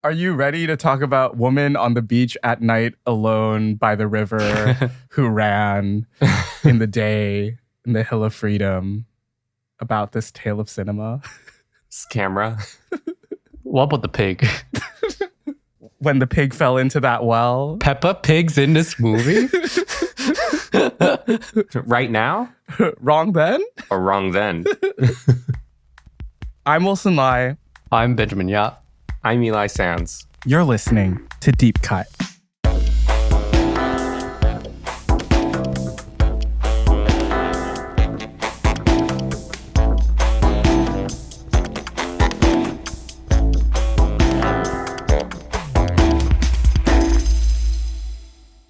Are you ready to talk about woman on the beach at night alone by the river who ran in the day in the Hill of Freedom about this tale of cinema? This camera. What about the pig? When the pig fell into that well? Peppa Pig's in this movie? Right now? Wrong then? Or wrong then? I'm Wilson Lai. I'm Benjamin Yap. I'm Eli Sands. You're listening to Deep Cut.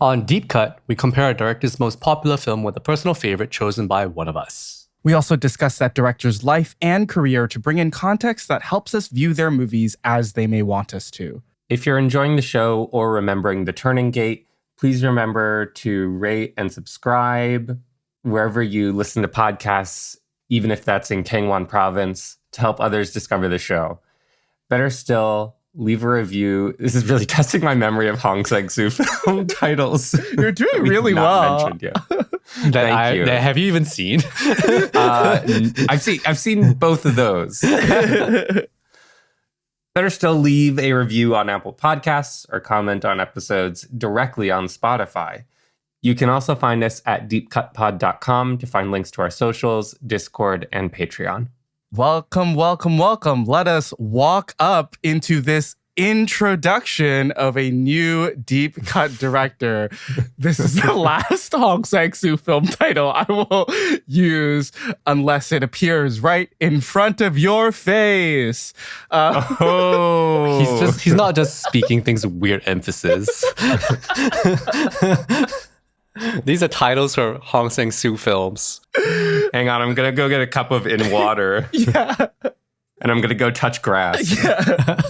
On Deep Cut, we compare a director's most popular film with a personal favorite chosen by one of us. We also discuss that director's life and career to bring in context that helps us view their movies as they may want us to. If you're enjoying the show or remembering The Turning Gate, please remember to rate and subscribe wherever you listen to podcasts, even if that's in Gangwon province, to help others discover the show. Better still, leave a review. This is really testing my memory of Hong Sang-soo film titles. You're doing really well. Thank you. Have you even seen? I've seen both of those. Better still, leave a review on Apple Podcasts or comment on episodes directly on Spotify. You can also find us at deepcutpod.com to find links to our socials, Discord, and Patreon. Welcome, welcome, welcome. Let us walk up into this introduction of a new Deep Cut director. This is the last Hong Sang-soo film title I will use unless it appears right in front of your face. He's not just speaking things with weird emphasis. These are titles for Hong Sang-soo films. Hang on, I'm going to go get a cup of in water. Yeah. And I'm going to go touch grass. Yeah.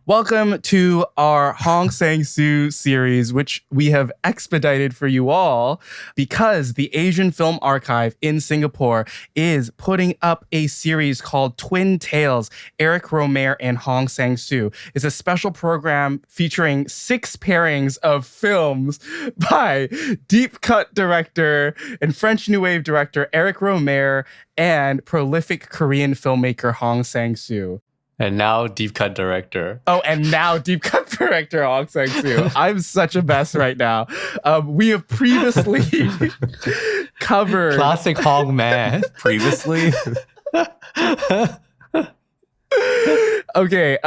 Welcome to our Hong Sang-soo series, which we have expedited for you all because the Asian Film Archive in Singapore is putting up a series called Twin Tales, Eric Rohmer and Hong Sang-soo. It's a special program featuring 6 pairings of films by deep cut director and French New Wave director Eric Rohmer and prolific Korean filmmaker Hong Sang-soo. And now Deep Cut director. Oh, and now Deep Cut director Hong Sang-soo. I'm such a mess right now. We have previously covered... Classic Hong man. Previously? Okay.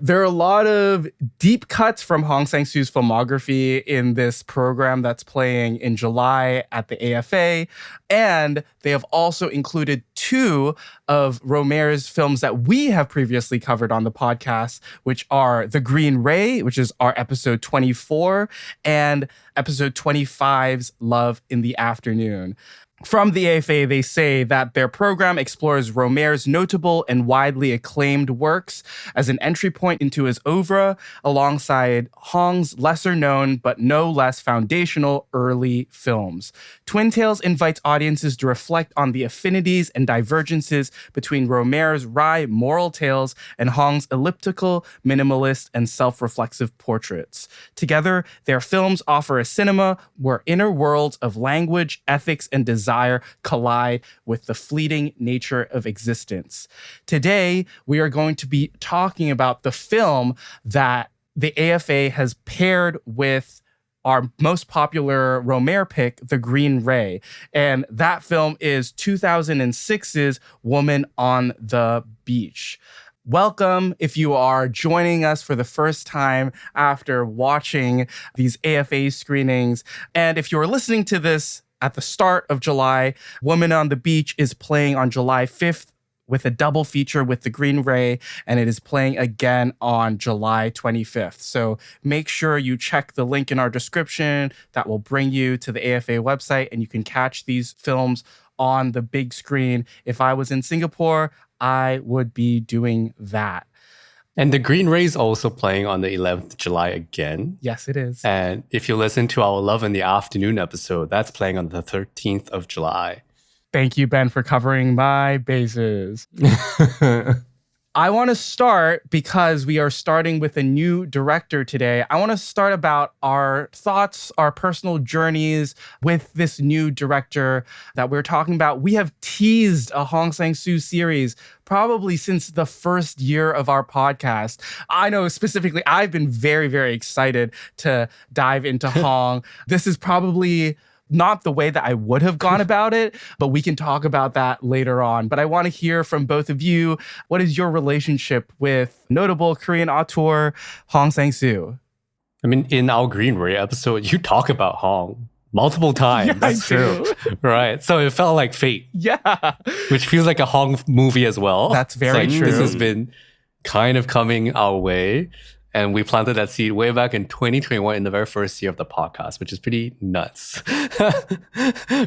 There are a lot of deep cuts from Hong Sang-soo's filmography in this program that's playing in July at the AFA. And they have also included 2 of Rohmer's films that we have previously covered on the podcast, which are The Green Ray, which is our episode 24, and episode 25's Love in the Afternoon. From the AFA, they say that their program explores Rohmer's notable and widely acclaimed works as an entry point into his oeuvre, alongside Hong's lesser-known but no less foundational early films. Twin Tales invites audiences to reflect on the affinities and divergences between Rohmer's wry moral tales and Hong's elliptical, minimalist, and self-reflexive portraits. Together, their films offer a cinema where inner worlds of language, ethics, and desire collide with the fleeting nature of existence. Today, we are going to be talking about the film that the AFA has paired with our most popular Rohmer pick, The Green Ray. And that film is 2006's Woman on the Beach. Welcome if you are joining us for the first time after watching these AFA screenings. And if you're listening to this at the start of July, Woman on the Beach is playing on July 5th with a double feature with The Green Ray, and it is playing again on July 25th. So make sure you check the link in our description that will bring you to the AFA website, and you can catch these films on the big screen. If I was in Singapore, I would be doing that. And The Green Ray is also playing on the 11th July again. Yes, it is. And if you listen to our Love in the Afternoon episode, that's playing on the 13th of July. Thank you, Ben, for covering my bases. I want to start because we are starting with a new director today. I want to start about our thoughts, our personal journeys with this new director that we're talking about. We have teased a Hong Sang-soo series probably since the first year of our podcast. I know specifically I've been very, very excited to dive into Hong. This is probably not the way that I would have gone about it, but we can talk about that later on. But I want to hear from both of you. What is your relationship with notable Korean auteur Hong Sang-soo? I mean, in our Green Ray episode, you talk about Hong multiple times. Yeah, that's true. Right. So it felt like fate. Yeah. Which feels like a Hong movie as well. That's very true. This has been kind of coming our way. And we planted that seed way back in 2021 in the very first year of the podcast, which is pretty nuts.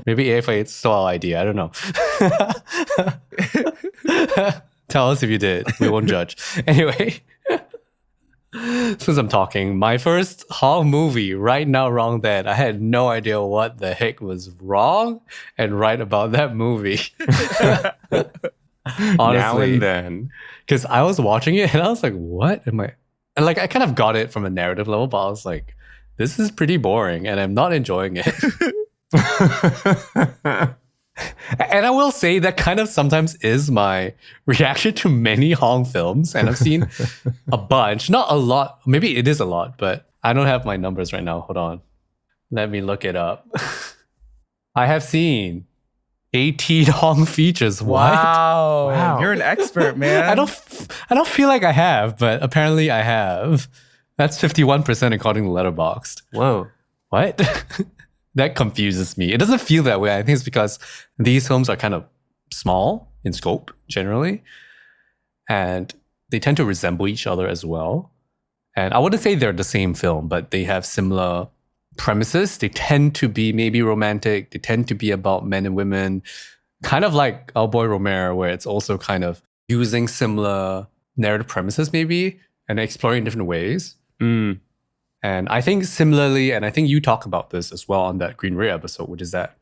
Maybe AFA stole our idea. I don't know. Tell us if you did. We won't judge. Anyway, since I'm talking, my first Hong movie, Right Now, Wrong Then, I had no idea what the heck was wrong and right about that movie. Honestly. Now and then. Because I was watching it and I was like, what am I... And like, I kind of got it from a narrative level, but I was like, this is pretty boring and I'm not enjoying it. And I will say that kind of sometimes is my reaction to many Hong films. And I've seen a bunch, not a lot. Maybe it is a lot, but I don't have my numbers right now. Hold on. Let me look it up. I have seen 18 Hong features. Wow. You're an expert, man. I don't feel like I have, but apparently I have. That's 51% according to Letterboxd. Whoa. What? That confuses me. It doesn't feel that way. I think it's because these films are kind of small in scope generally, and they tend to resemble each other as well. And I wouldn't say they're the same film, but they have similar premises. They tend to be maybe romantic. They tend to be about men and women, kind of like our boy Rohmer, where it's also kind of using similar narrative premises maybe and exploring different ways. And I think similarly, and I think you talk about this as well on that Green Ray episode, which is that,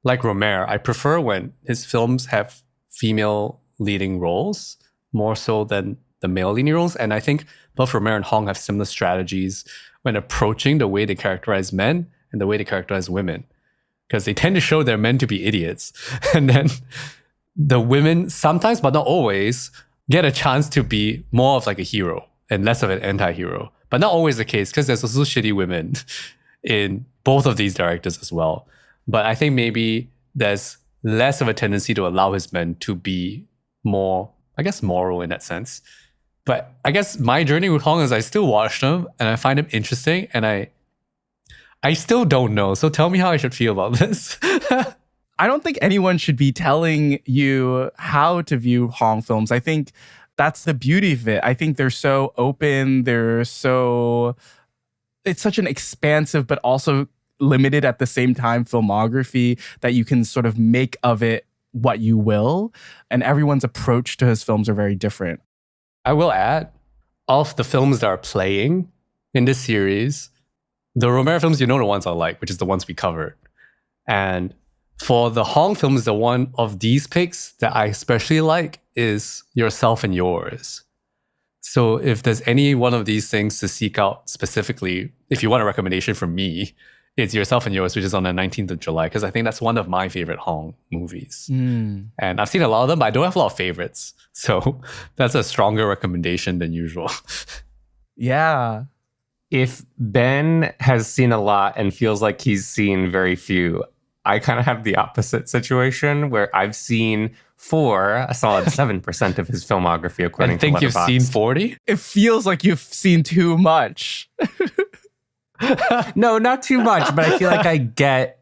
like Rohmer, I prefer when his films have female leading roles more so than the male leading roles. And I think both Rohmer and Hong have similar strategies when approaching the way they characterize men and the way they characterize women. Because they tend to show their men to be idiots. And then the women, sometimes but not always, get a chance to be more of like a hero and less of an anti-hero. But not always the case, because there's also shitty women in both of these directors as well. But I think maybe there's less of a tendency to allow his men to be more, I guess, moral in that sense. But I guess my journey with Hong is I still watch them and I find them interesting, and I still don't know. So tell me how I should feel about this. I don't think anyone should be telling you how to view Hong films. I think that's the beauty of it. I think they're so open. It's such an expansive, but also limited at the same time filmography that you can sort of make of it what you will. And everyone's approach to his films are very different. I will add, of the films that are playing in this series, the Rohmer films, you know the ones I like, which is the ones we covered. And for the Hong films, the one of these picks that I especially like is Yourself and Yours. So if there's any one of these things to seek out specifically, if you want a recommendation from me, it's Yourself and Yours, which is on the 19th of July, because I think that's one of my favorite Hong movies. And I've seen a lot of them, but I don't have a lot of favorites. So that's a stronger recommendation than usual. Yeah. If Ben has seen a lot and feels like he's seen very few, I kind of have the opposite situation where I've seen a solid 7% of his filmography, according to Letterboxd. I think you've seen 40? It feels like you've seen too much. No, not too much, but I feel like I get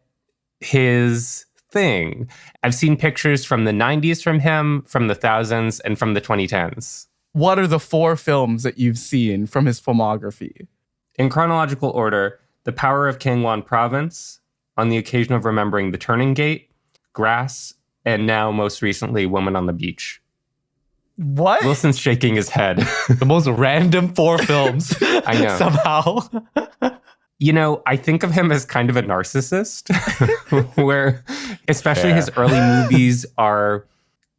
his thing. I've seen pictures from the 90s from him, from the thousands, and from the 2010s. What are the 4 films that you've seen from his filmography? In chronological order, The Power of Gangwon Province, On the Occasion of Remembering the Turning Gate, Grass, and now most recently, Woman on the Beach. What? Wilson's shaking his head. The most random 4 films. I know. Somehow. You know, I think of him as kind of a narcissist, where especially his early movies are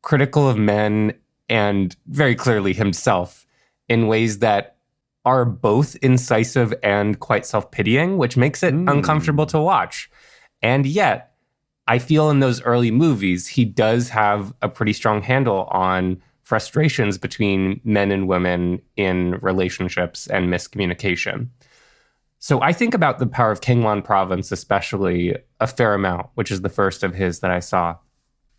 critical of men and very clearly himself in ways that are both incisive and quite self-pitying, which makes it uncomfortable to watch. And yet, I feel in those early movies, he does have a pretty strong handle on frustrations between men and women in relationships and miscommunication. So I think about The Power of Gangwon Province especially a fair amount, which is the first of his that I saw.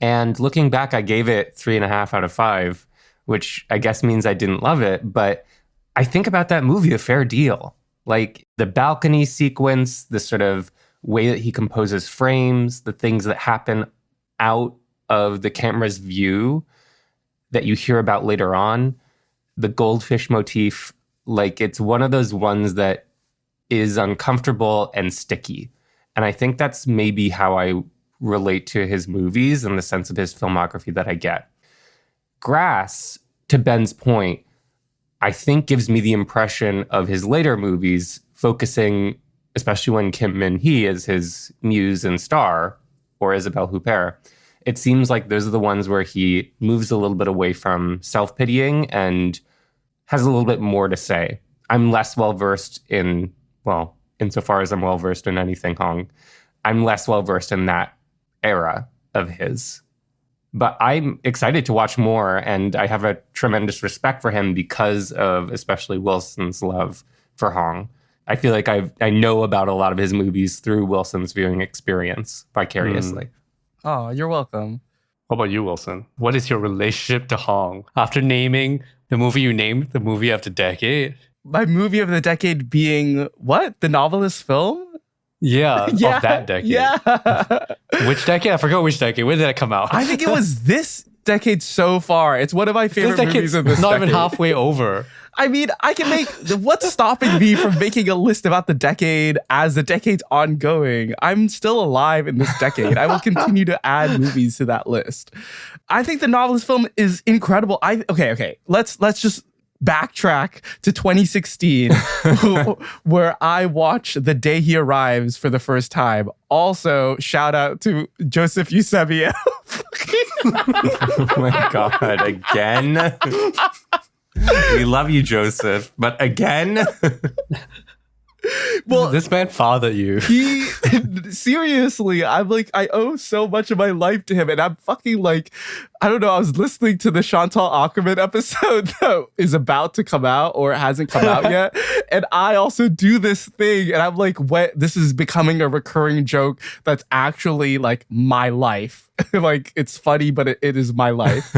And looking back, I gave it 3.5 out of 5, which I guess means I didn't love it, but I think about that movie a fair deal. Like the balcony sequence, the sort of way that he composes frames, the things that happen out of the camera's view that you hear about later on, the goldfish motif, like it's one of those ones that is uncomfortable and sticky. And I think that's maybe how I relate to his movies and the sense of his filmography that I get. Grass, to Ben's point, I think gives me the impression of his later movies focusing, especially when Kim Min-hee is his muse and star, or Isabelle Huppert. It seems like those are the ones where he moves a little bit away from self-pitying and has a little bit more to say. I'm less well-versed in, well, insofar as I'm well-versed in anything Hong, I'm less well-versed in that era of his. But I'm excited to watch more, and I have a tremendous respect for him because of especially Wilson's love for Hong. I feel like I know about a lot of his movies through Wilson's viewing experience vicariously. Oh, you're welcome. What about you, Wilson? What is your relationship to Hong? After naming the movie you named, the movie of the decade? My movie of the decade being what? The Novelist film? Yeah, of that decade. Yeah. Which decade? I forgot which decade. When did that come out? I think it was this decade so far. It's one of my favorite movies of this not decade. even halfway over. I mean, I can make... What's stopping me from making a list about the decade as the decade's ongoing? I'm still alive in this decade. I will continue to add movies to that list. I think the Novelist film is incredible. Okay. Let's just backtrack to 2016 where I watched The Day He Arrives for the first time. Also, shout out to Joseph Eusebio. Oh my God, again? We love you, Joseph, but again? Well, this man fathered you. Seriously, I'm like, I owe so much of my life to him. And I'm fucking like, I don't know, I was listening to the Chantal Ackerman episode that is about to come out or it hasn't come out yet. And I also do this thing. And I'm like, what? This is becoming a recurring joke that's actually like my life. Like, it's funny, but it is my life.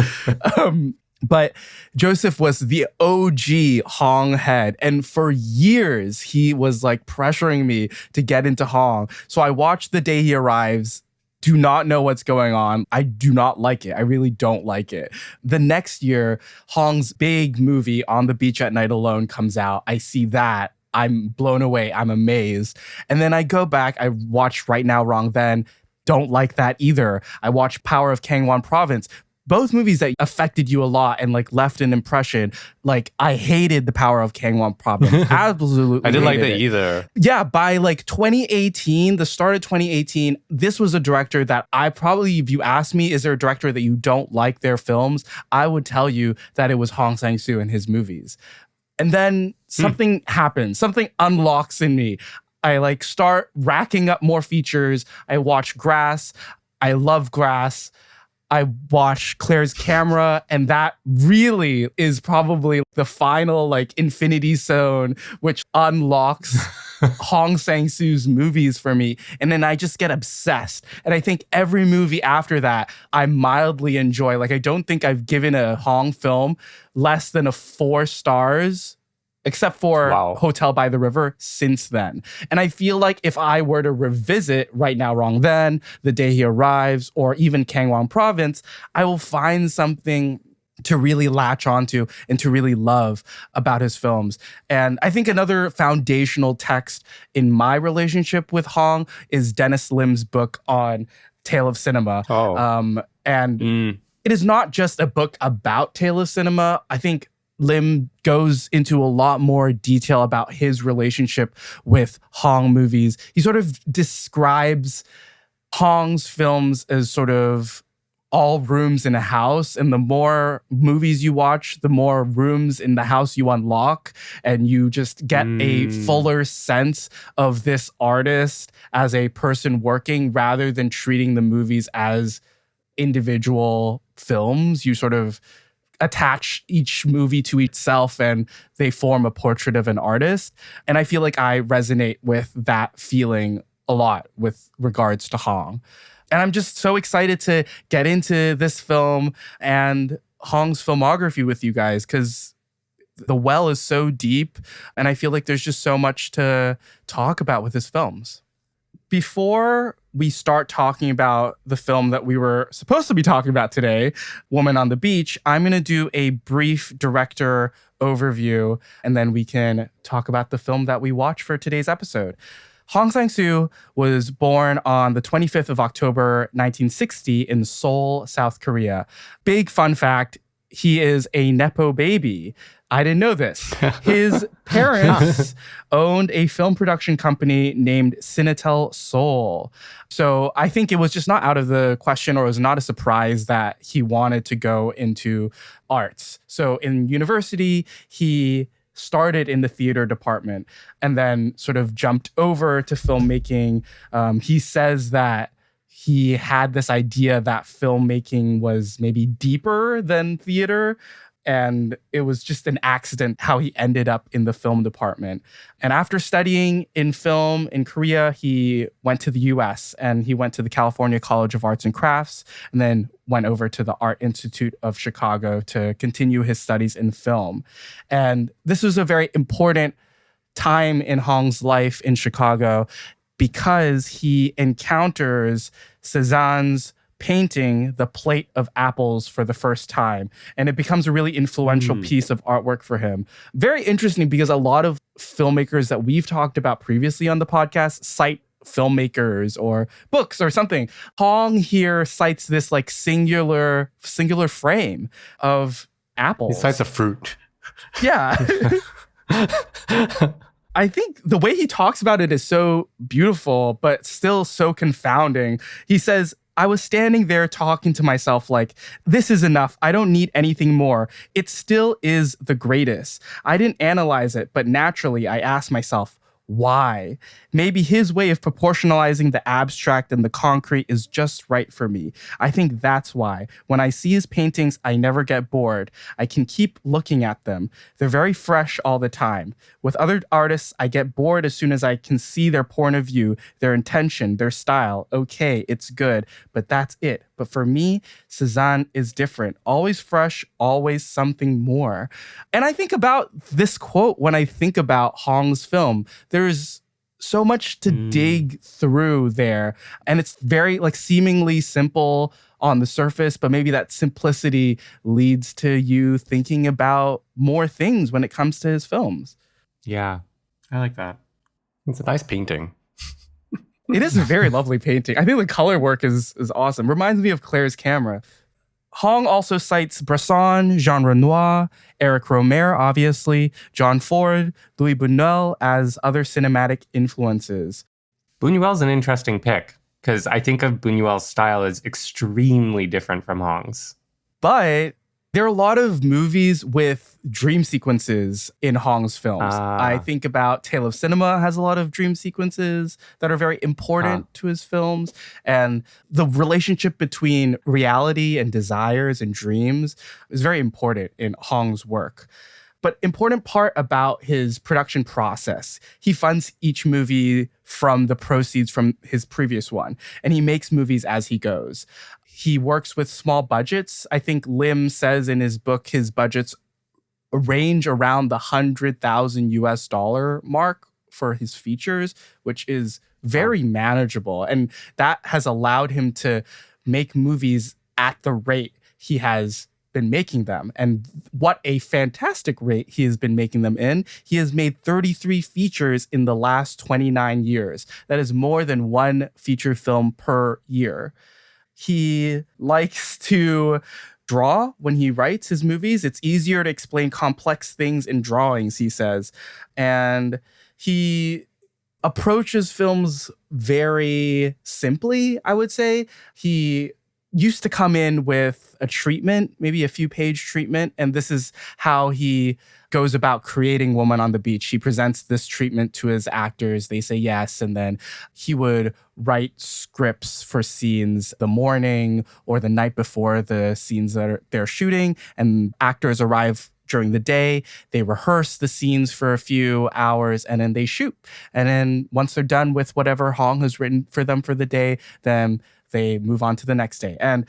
But Joseph was the OG Hong head. And for years, he was like pressuring me to get into Hong. So I watched The Day He Arrives, do not know what's going on. I do not like it. I really don't like it. The next year, Hong's big movie, On the Beach at Night Alone, comes out. I see that. I'm blown away. I'm amazed. And then I go back. I watch Right Now, Wrong Then. Don't like that either. I watch Power of Gangwon Province. Both movies that affected you a lot and like left an impression. Like, I hated The Power of Gangwon Province. Absolutely. I didn't like that either. Yeah, by like 2018, the start of 2018, this was a director that I probably, if you ask me, is there a director that you don't like their films? I would tell you that it was Hong Sang-soo and his movies. And then something happens, something unlocks in me. I like start racking up more features. I watch Grass. I love Grass. I watched Claire's Camera, and that really is probably the final like infinity zone, which unlocks Hong Sang-soo's movies for me. And then I just get obsessed. And I think every movie after that, I mildly enjoy. Like, I don't think I've given a Hong film less than 4 stars, except for Hotel by the River, since then. And I feel like if I were to revisit Right Now, Wrong Then, The Day He Arrives, or even Gangwon Province, I will find something to really latch onto and to really love about his films. And I think another foundational text in my relationship with Hong is Dennis Lim's book on Tale of Cinema. It is not just a book about Tale of Cinema. I think Lim goes into a lot more detail about his relationship with Hong movies. He sort of describes Hong's films as sort of all rooms in a house, and the more movies you watch, the more rooms in the house you unlock, and you just get a fuller sense of this artist as a person working rather than treating the movies as individual films. You sort of attach each movie to itself and they form a portrait of an artist. And I feel like I resonate with that feeling a lot with regards to Hong. And I'm just so excited to get into this film and Hong's filmography with you guys, because the well is so deep and I feel like there's just so much to talk about with his films. Before we start talking about the film that we were supposed to be talking about today, Woman on the Beach, I'm going to do a brief director overview, and then we can talk about the film that we watched for today's episode. Hong Sang-soo was born on the 25th of October, 1960 in Seoul, South Korea. Big fun fact, he is a Nepo baby. I didn't know this. His parents owned a film production company named Cinetel Seoul. So I think it was just not out of the question, or it was not a surprise that he wanted to go into arts. So in university, he started in the theater department and then sort of jumped over to filmmaking. He says that he had this idea that filmmaking was maybe deeper than theater, and it was just an accident how he ended up in the film department. And after studying in film in Korea, he went to the US and he went to the California College of Arts and Crafts, and then went over to the Art Institute of Chicago to continue his studies in film. And this was a very important time in Hong's life in Chicago because he encounters Cézanne's painting The Plate of Apples for the first time. And it becomes a really influential piece of artwork for him. Very interesting because a lot of filmmakers that we've talked about previously on the podcast cite filmmakers or books or something. Hong here cites this like singular frame of apples. He cites a fruit. Yeah. I think the way he talks about it is so beautiful, but still so confounding. He says, I was standing there talking to myself like, this is enough. I don't need anything more. It still is the greatest. I didn't analyze it, but naturally I asked myself, why? Maybe his way of proportionalizing the abstract and the concrete is just right for me. I think that's why. When I see his paintings, I never get bored. I can keep looking at them. They're very fresh all the time. With other artists, I get bored as soon as I can see their point of view, their intention, their style. Okay, it's good, but that's it. But for me, Cézanne is different. Always fresh, always something more. And I think about this quote when I think about Hong's film. There's so much to dig through there. And it's very like seemingly simple on the surface, but maybe that simplicity leads to you thinking about more things when it comes to his films. Yeah, I like that. It's a nice painting. It is a very lovely painting. I think the color work is awesome. Reminds me of Claire's camera. Hong also cites Bresson, Jean Renoir, Eric Rohmer, obviously, John Ford, Louis Buñuel as other cinematic influences. Buñuel's an interesting pick because I think of Buñuel's style as extremely different from Hong's. But there are a lot of movies with dream sequences in Hong's films. I think about Tale of Cinema has a lot of dream sequences that are very important to his films. And the relationship between reality and desires and dreams is very important in Hong's work. But important part about his production process, he funds each movie from the proceeds from his previous one. And he makes movies as he goes. He works with small budgets. I think Lim says in his book, his budgets range around the 100,000 US dollar mark for his features, which is very manageable. And that has allowed him to make movies at the rate he has been making them. And what a fantastic rate he has been making them in. He has made 33 features in the last 29 years. That is more than one feature film per year. He likes to draw when he writes his movies. It's easier to explain complex things in drawings, he says. And he approaches films very simply, I would say. He used to come in with a treatment, maybe a few page treatment. And this is how he goes about creating Woman on the Beach. He presents this treatment to his actors. They say yes. And then he would write scripts for scenes the morning or the night before the scenes that they're shooting. And actors arrive during the day. They rehearse the scenes for a few hours and then they shoot. And then once they're done with whatever Hong has written for them for the day, then they move on to the next day. And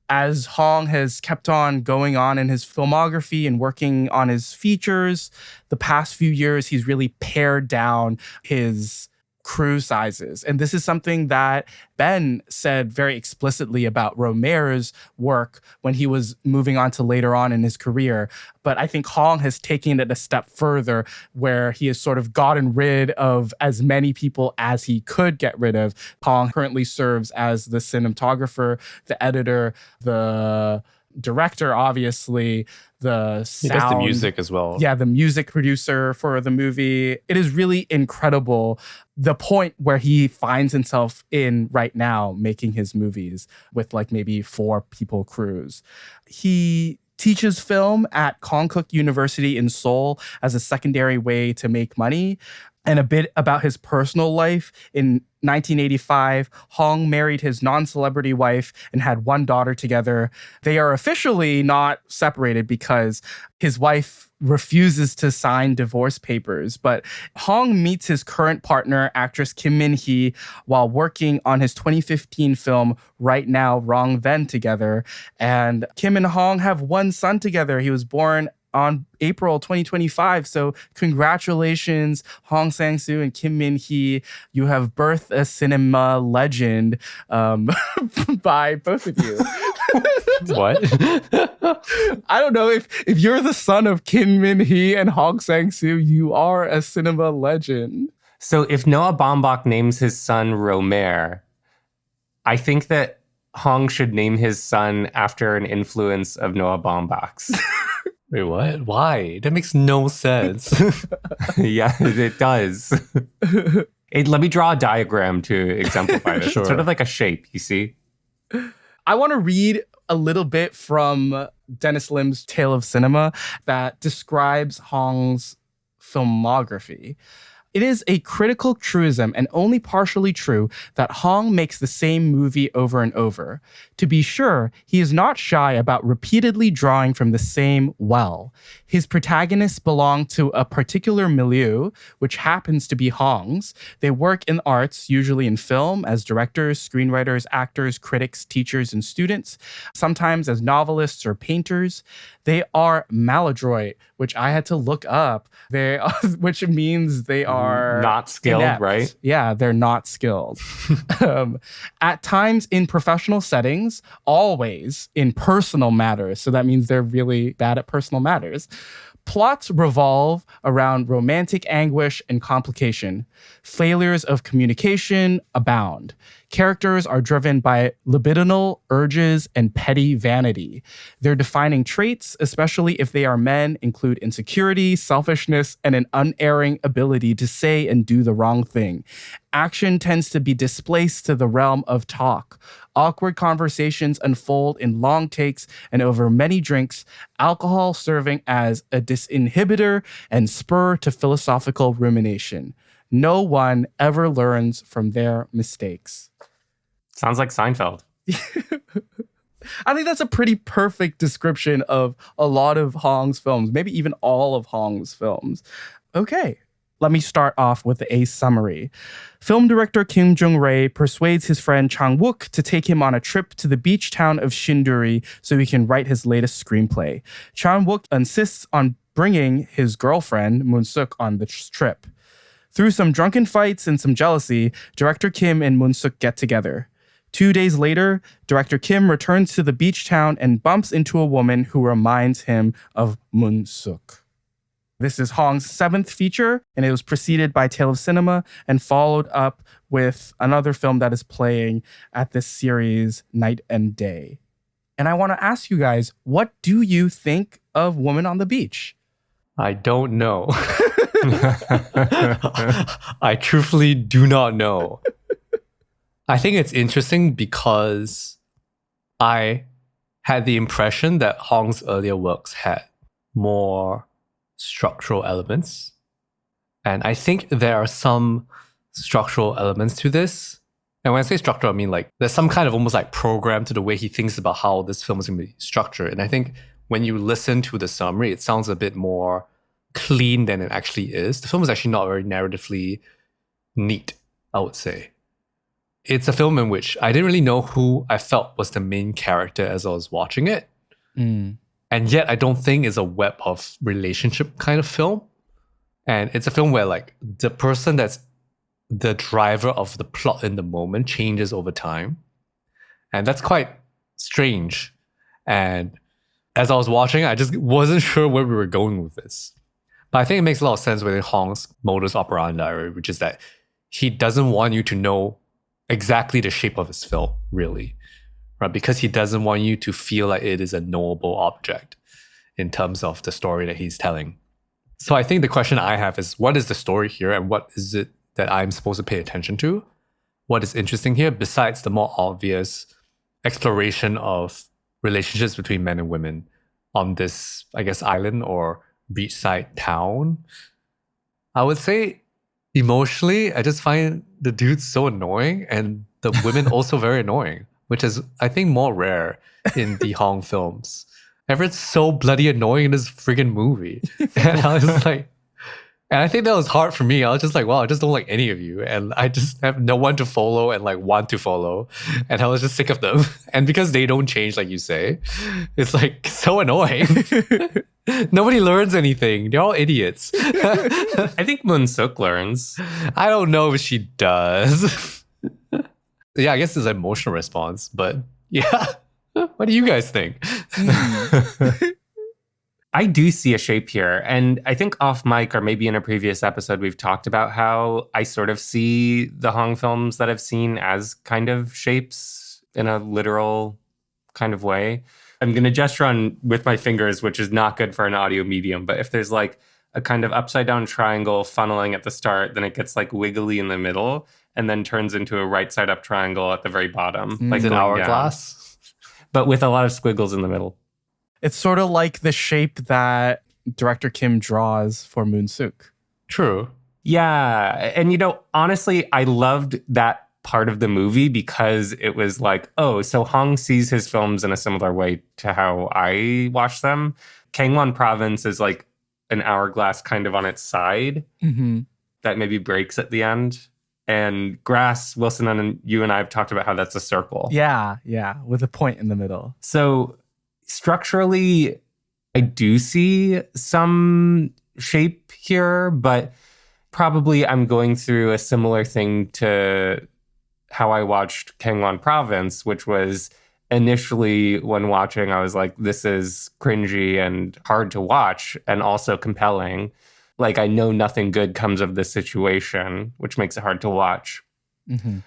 as Hong has kept on going on in his filmography and working on his features, the past few years, he's really pared down his crew sizes. And this is something that Ben said very explicitly about Rohmer's work when he was moving on to later on in his career. But I think Hong has taken it a step further where he has sort of gotten rid of as many people as he could get rid of. Hong currently serves as the cinematographer, the editor, the director, obviously, the sound. He does the music as well. Yeah, the music producer for the movie. It is really incredible the point where he finds himself in right now making his movies with like maybe 4 people crews. He teaches film at Konkuk University in Seoul as a secondary way to make money. And a bit about his personal life. In 1985, Hong married his non-celebrity wife and had 1 daughter together. They are officially not separated because his wife refuses to sign divorce papers. But Hong meets his current partner, actress Kim Min-hee, while working on his 2015 film Right Now, Wrong Then together. And Kim and Hong have 1 son together. He was born on April 2025. So congratulations, Hong Sang-soo and Kim Min-hee. You have birthed a cinema legend by both of you. What? I don't know. If you're the son of Kim Min-hee and Hong Sang-soo, you are a cinema legend. So if Noah Baumbach names his son Rohmer, I think that Hong should name his son after an influence of Noah Baumbach's. Wait, what? Why? That makes no sense. Yeah, it does. Let me draw a diagram to exemplify this. Sure. It's sort of like a shape, you see? I want to read a little bit from Dennis Lim's Tale of Cinema that describes Hong's filmography. It is a critical truism and only partially true that Hong makes the same movie over and over. To be sure, he is not shy about repeatedly drawing from the same well. His protagonists belong to a particular milieu, which happens to be Hong's. They work in arts, usually in film, as directors, screenwriters, actors, critics, teachers, and students, sometimes as novelists or painters. They are maladroit, which I had to look up. Which means they are not skilled, inept. right? Yeah, they're not skilled. At times in professional settings, always in personal matters. So that means they're really bad at personal matters. Plots revolve around romantic anguish and complication. Failures of communication abound. Characters are driven by libidinal urges and petty vanity. Their defining traits, especially if they are men, include insecurity, selfishness, and an unerring ability to say and do the wrong thing. Action tends to be displaced to the realm of talk. Awkward conversations unfold in long takes and over many drinks, alcohol serving as a disinhibitor and spur to philosophical rumination. No one ever learns from their mistakes. Sounds like Seinfeld. I think that's a pretty perfect description of a lot of Hong's films, maybe even all of Hong's films. Okay, let me start off with a summary. Film director Kim Jung-rae persuades his friend Chang Wook to take him on a trip to the beach town of Shinduri so he can write his latest screenplay. Chang Wook insists on bringing his girlfriend, Moon-suk, on the trip. Through some drunken fights and some jealousy, director Kim and Moon-suk get together. 2 days later, director Kim returns to the beach town and bumps into a woman who reminds him of Moon-suk. This is Hong's 7th feature, and it was preceded by Tale of Cinema and followed up with another film that is playing at this series, Night and Day. And I want to ask you guys, what do you think of Woman on the Beach? I don't know. I truthfully do not know. I think it's interesting because I had the impression that Hong's earlier works had more structural elements. And I think there are some structural elements to this. And when I say structural, I mean like there's some kind of almost like program to the way he thinks about how this film is going to be structured. And I think when you listen to the summary, it sounds a bit more clean than it actually is. The film is actually not very narratively neat, I would say. It's a film in which I didn't really know who I felt was the main character as I was watching it. Mm. And yet I don't think it's a web of relationship kind of film. And it's a film where like the person that's the driver of the plot in the moment changes over time. And that's quite strange. And as I was watching, I just wasn't sure where we were going with this. But I think it makes a lot of sense within Hong's modus operandi, which is that he doesn't want you to know exactly the shape of his film, really, right? Because he doesn't want you to feel like it is a knowable object in terms of the story that he's telling. So I think the question I have is, what is the story here and what is it that I'm supposed to pay attention to? What is interesting here besides the more obvious exploration of relationships between men and women on this, I guess, island or beachside town? I would say emotionally, I just find the dudes so annoying and the women also very annoying, which is, I think, more rare in the Hong films. Everyone's so bloody annoying in this friggin' movie. And I was like, and I think that was hard for me. I was just like, wow, I just don't like any of you. And I just have no one to follow and like want to follow. And I was just sick of them. And because they don't change, like you say, it's like so annoying. Nobody learns anything. They're all idiots. I think Moon Suk learns. I don't know if she does. Yeah, I guess it's an emotional response, but yeah. What do you guys think? I do see a shape here. And I think off mic or maybe in a previous episode, we've talked about how I sort of see the Hong films that I've seen as kind of shapes in a literal kind of way. I'm going to gesture on with my fingers, which is not good for an audio medium. But if there's like a kind of upside down triangle funneling at the start, then it gets like wiggly in the middle and then turns into a right side up triangle at the very bottom. Like an hourglass. But with a lot of squiggles in the middle. It's sort of like the shape that director Kim draws for Moon Suk. True. Yeah. And, you know, honestly, I loved that part of the movie because it was like, oh, so Hong sees his films in a similar way to how I watch them. Gangwon Province is like an hourglass kind of on its side that maybe breaks at the end. And Grass, Wilson, and you and I have talked about how that's a circle. Yeah, with a point in the middle. So structurally, I do see some shape here, but probably I'm going through a similar thing to how I watched Gangwon Province, which was initially when watching, I was like, this is cringy and hard to watch and also compelling. Like, I know nothing good comes of this situation, which makes it hard to watch. Mm-hmm.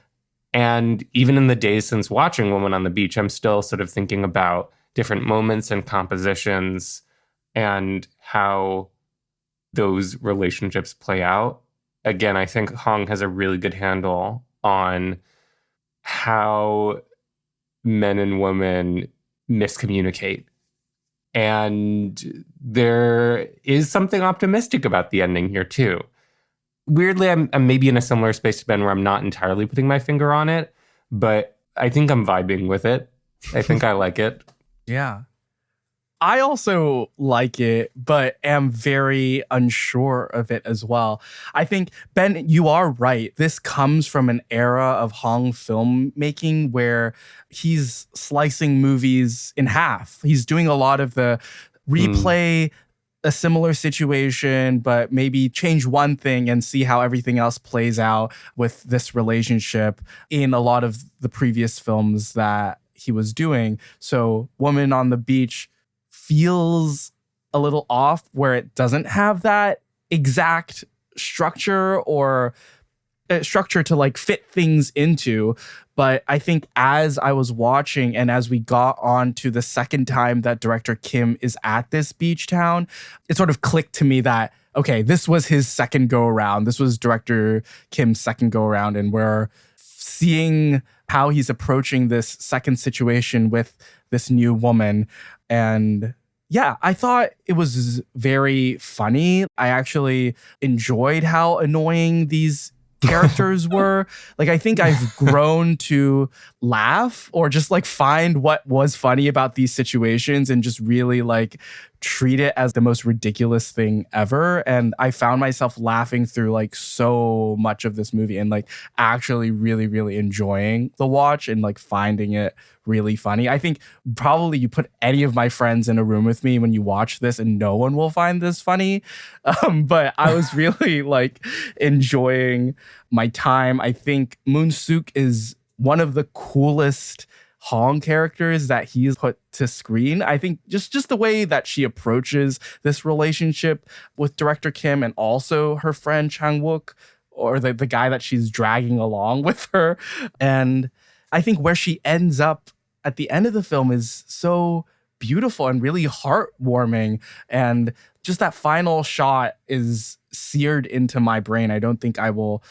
And even in the days since watching Woman on the Beach, I'm still sort of thinking about different moments and compositions and how those relationships play out. Again, I think Hong has a really good handle on how men and women miscommunicate. And there is something optimistic about the ending here, too. Weirdly, I'm maybe in a similar space to Ben where I'm not entirely putting my finger on it, but I think I'm vibing with it. I think I like it. Yeah. I also like it, but am very unsure of it as well. I think, Ben, you are right. This comes from an era of Hong filmmaking where he's slicing movies in half. He's doing a lot of the replay a similar situation, but maybe change one thing and see how everything else plays out with this relationship in a lot of the previous films that he was doing. So Woman on the Beach feels a little off where it doesn't have that exact structure or structure to like fit things into. But I think as I was watching and as we got on to the second time that director Kim is at this beach town, it sort of clicked to me that, okay, this was his second go around. This was director Kim's second go around. And we're seeing how he's approaching this second situation with this new woman. And yeah, I thought it was very funny. I actually enjoyed how annoying these characters were. Like, I think I've grown to laugh or just like find what was funny about these situations and just really like treat it as the most ridiculous thing ever. And I found myself laughing through like so much of this movie and like actually really, really enjoying the watch and like finding it really funny. I think probably you put any of my friends in a room with me when you watch this and no one will find this funny. But I was really like enjoying my time. I think Moon-suk is one of the coolest Hong characters that he's put to screen. I think just the way that she approaches this relationship with director Kim and also her friend Chang-wook, or the guy that she's dragging along with her. And I think where she ends up at the end of the film is so beautiful and really heartwarming. And just that final shot is seared into my brain. I don't think I will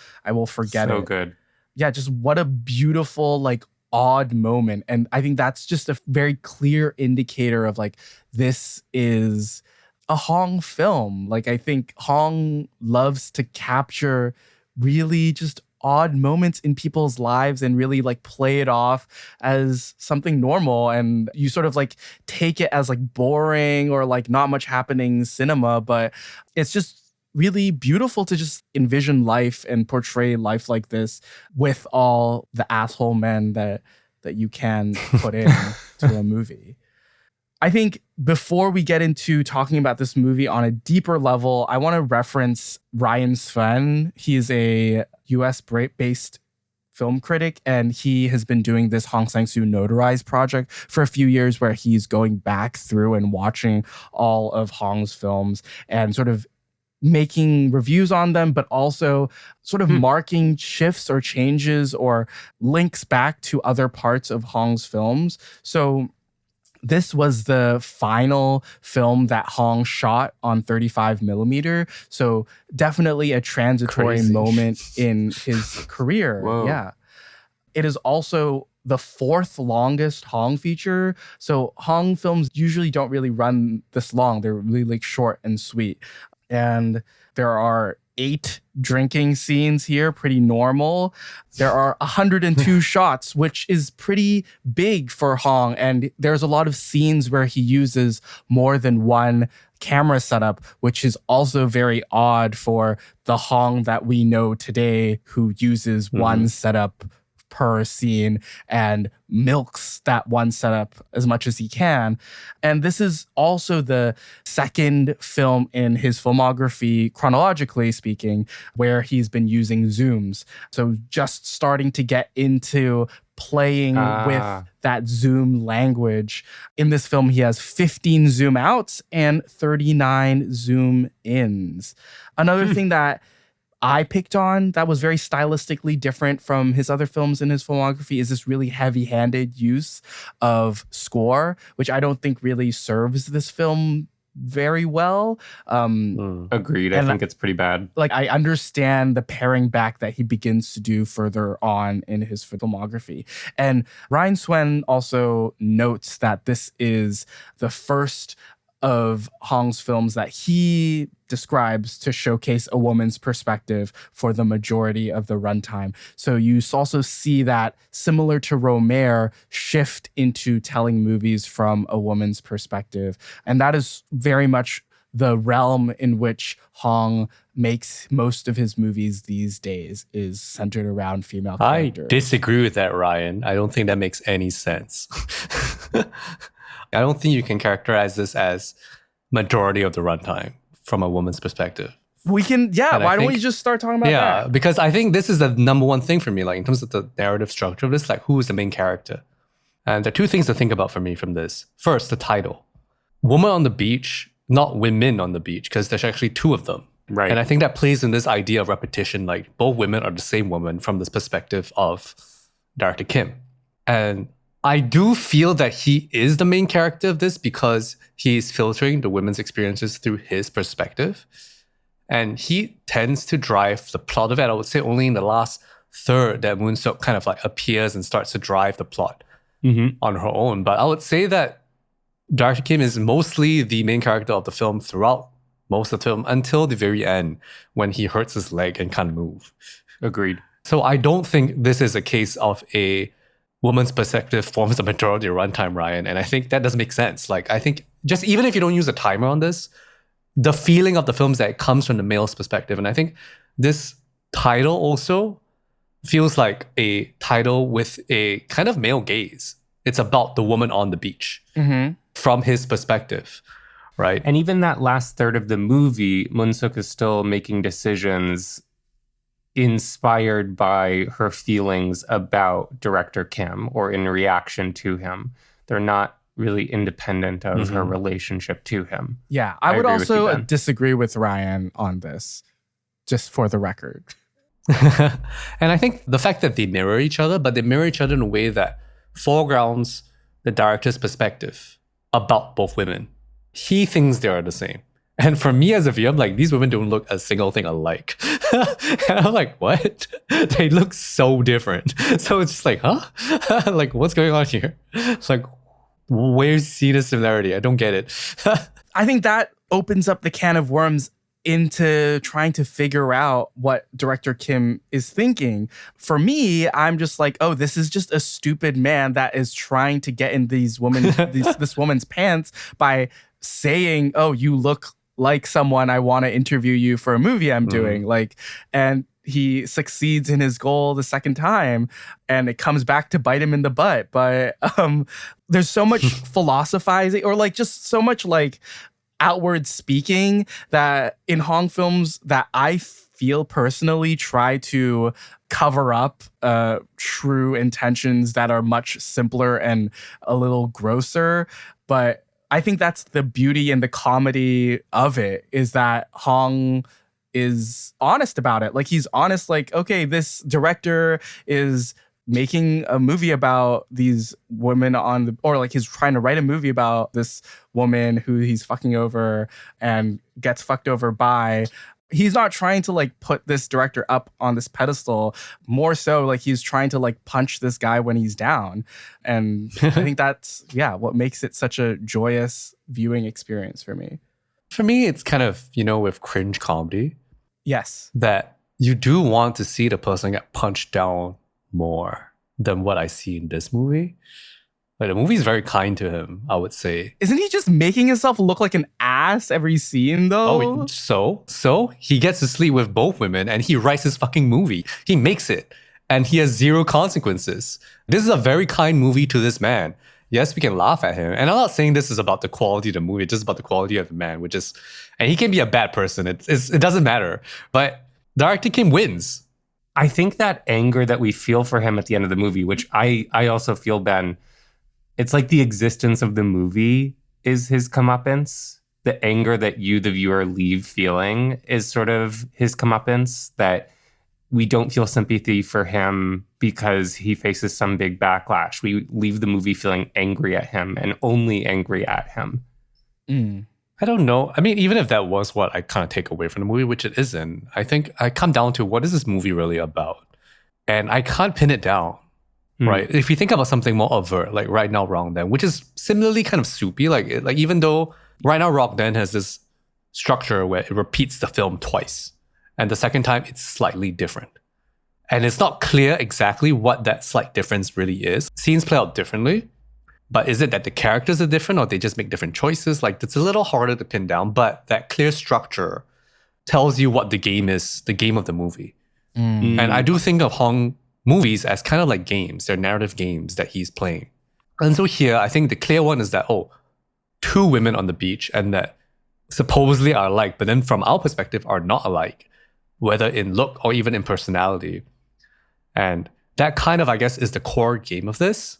forget it. So good. Yeah, just what a beautiful, like, odd moment. And I think that's just a very clear indicator of like, this is a Hong film. Like, I think Hong loves to capture really just odd moments in people's lives and really like play it off as something normal. And you sort of like take it as like boring or like not much happening cinema, but it's just really beautiful to just envision life and portray life like this with all the asshole men that you can put in to a movie. I think before we get into talking about this movie on a deeper level, I want to reference Ryan Sven. He's a US-based film critic, and he has been doing this Hong Sang-soo Notarized project for a few years where he's going back through and watching all of Hong's films and sort of making reviews on them, but also sort of marking shifts or changes or links back to other parts of Hong's films. So this was the final film that Hong shot on 35 millimeter. So definitely a transitory moment in his career. Whoa. Yeah. It is also the fourth longest Hong feature. So Hong films usually don't really run this long. They're really like short and sweet. And there are 8 drinking scenes here, pretty normal. There are 102 shots, which is pretty big for Hong. And there's a lot of scenes where he uses more than one camera setup, which is also very odd for the Hong that we know today, who uses one setup per scene and milks that one setup as much as he can. And this is also the second film in his filmography, chronologically speaking, where he's been using zooms. So just starting to get into playing with that zoom language. In this film, he has 15 zoom outs and 39 zoom ins. Another thing that I picked on that was very stylistically different from his other films in his filmography is this really heavy-handed use of score, which I don't think really serves this film very well. Agreed. I think it's pretty bad. Like, I understand the paring back that he begins to do further on in his filmography. And Ryan Swen also notes that this is the first of Hong's films that he describes to showcase a woman's perspective for the majority of the runtime. So you also see that, similar to Rohmer, shift into telling movies from a woman's perspective. And that is very much the realm in which Hong makes most of his movies these days, is centered around female characters. I disagree with that, Ryan. I don't think that makes any sense. I don't think you can characterize this as majority of the runtime from a woman's perspective. We can, why don't we just start talking about that? Yeah, because I think this is the number one thing for me, like in terms of the narrative structure of this, like who is the main character? And there are 2 things to think about for me from this. First, the title. Woman on the beach, not women on the beach, because there's actually 2 of them. Right. And I think that plays in this idea of repetition, like both women are the same woman from this perspective of director Kim. And I do feel that he is the main character of this because he's filtering the women's experiences through his perspective. And he tends to drive the plot of it, I would say, only in the last third that Moon Sook kind of like appears and starts to drive the plot on her own. But I would say that Director Kim is mostly the main character of the film throughout most of the film until the very end when he hurts his leg and can't move. Agreed. So I don't think this is a case of a woman's perspective forms the majority of runtime, Ryan. And I think that doesn't make sense. Like, I think just even if you don't use a timer on this, the feeling of the film is that it comes from the male's perspective. And I think this title also feels like a title with a kind of male gaze. It's about the woman on the beach from his perspective, right? And even that last third of the movie, Moon-suk is still making decisions inspired by her feelings about director Kim or in reaction to him. They're not really independent of her relationship to him. Yeah, I would agree with you, also Ben. disagree with Ryan on this, just for the record. And I think the fact that they mirror each other, but they mirror each other in a way that foregrounds the director's perspective about both women. He thinks they are the same. And for me as a viewer, I'm like, these women don't look a single thing alike. And I'm like, what? They look so different. So it's just like, huh? Like, what's going on here? It's like, where's see the similarity? I don't get it. I think that opens up the can of worms into trying to figure out what director Kim is thinking. For me, I'm just like, oh, this is just a stupid man that is trying to get in this woman's pants by saying, oh, you look like someone I want to interview you for a movie I'm doing. Like, and he succeeds in his goal the second time and it comes back to bite him in the butt. But there's so much philosophizing or like just so much like outward speaking that in Hong films that I feel personally try to cover up true intentions that are much simpler and a little grosser. But I think that's the beauty and the comedy of it, is that Hong is honest about it. Like, he's honest, like, okay, this director is making a movie about these women or like he's trying to write a movie about this woman who he's fucking over and gets fucked over by. He's not trying to like put this director up on this pedestal. More so, like he's trying to like punch this guy when he's down. And I think that's, what makes it such a joyous viewing experience for me. For me, it's kind of, with cringe comedy. Yes. That you do want to see the person get punched down more than what I see in this movie. Like, the movie is very kind to him, I would say. Isn't he just making himself look like an ass every scene, though? Oh, so he gets to sleep with both women and he writes his fucking movie. He makes it and he has zero consequences. This is a very kind movie to this man. Yes, we can laugh at him. And I'm not saying this is about the quality of the movie, it's just about the quality of the man, and he can be a bad person. It doesn't matter. But Director Kim wins. I think that anger that we feel for him at the end of the movie, which I also feel, Ben, it's like the existence of the movie is his comeuppance. The anger that you, the viewer, leave feeling is sort of his comeuppance, that we don't feel sympathy for him because he faces some big backlash. We leave the movie feeling angry at him and only angry at him. I don't know. I mean, even if that was what I kind of take away from the movie, which it isn't, I think I come down to what is this movie really about? And I can't pin it down, right? If you think about something more overt, like Right Now, Wrong Then, which is similarly kind of soupy, like even though Right Now, Wrong Then has this structure where it repeats the film twice, and the second time it's slightly different. And it's not clear exactly what that slight difference really is. Scenes play out differently. But is it that the characters are different or they just make different choices? Like, it's a little harder to pin down, but that clear structure tells you what the game is, the game of the movie. And I do think of Hong movies as kind of like games. They're narrative games that he's playing. And so here, I think the clear one is that, two women on the beach and that supposedly are alike, but then from our perspective are not alike, whether in look or even in personality. And that kind of, I guess, is the core game of this.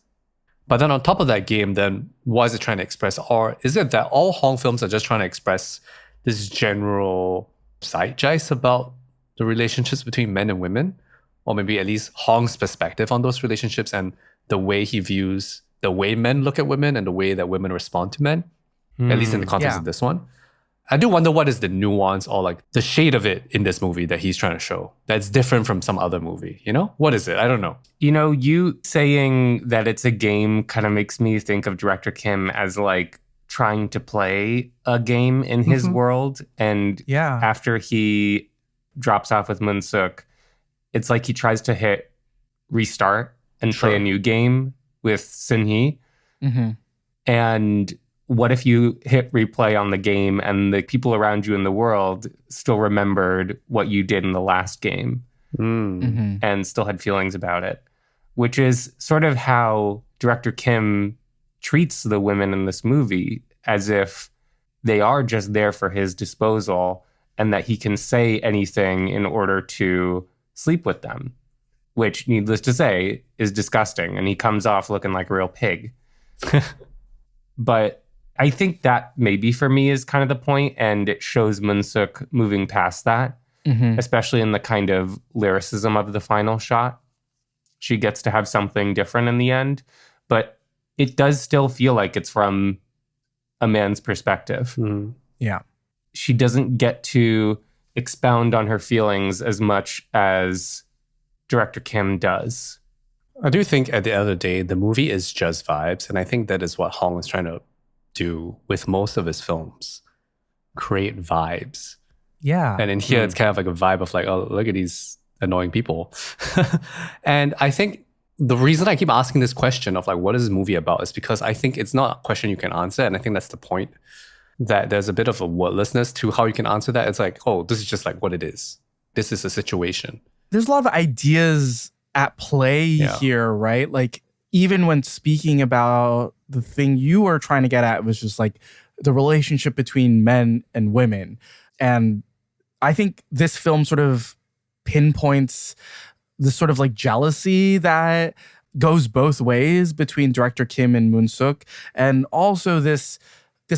But then on top of that game, then what is it trying to express? Or is it that all Hong films are just trying to express this general zeitgeist about the relationships between men and women? Or maybe at least Hong's perspective on those relationships and the way he views the way men look at women and the way that women respond to men, at least in the context of this one. I do wonder what is the nuance or like the shade of it in this movie that he's trying to show that's different from some other movie, you know? What is it? I don't know. You know, you saying that it's a game kind of makes me think of director Kim as like trying to play a game in his world. And Yeah. after he drops off with Moon-suk, it's like he tries to hit restart and play a new game with Sin-hee. And what if you hit replay on the game and the people around you in the world still remembered what you did in the last game and still had feelings about it? Which is sort of how director Kim treats the women in this movie, as if they are just there for his disposal and that he can say anything in order to sleep with them, which, needless to say, is disgusting. And he comes off looking like a real pig. But I think that maybe for me is kind of the point, and it shows Moon-suk moving past that, especially in the kind of lyricism of the final shot. She gets to have something different in the end, but it does still feel like it's from a man's perspective. Yeah. She doesn't get to expound on her feelings as much as director Kim does. I do think at the end of the day, the movie is just vibes. And I think that is what Hong is trying to do with most of his films. Create vibes. Yeah. And in here, it's kind of like a vibe of like, oh, look at these annoying people. And I think the reason I keep asking this question of like, what is this movie about, is because I think it's not a question you can answer. And I think that's the point, that there's a bit of a wordlessness to how you can answer that. It's like, oh, this is just like what it is. This is a situation. There's a lot of ideas at play here, right? Like, even when speaking about the thing you were trying to get at was just like the relationship between men and women. And I think this film sort of pinpoints this sort of like jealousy that goes both ways between director Kim and Moon-suk, and also this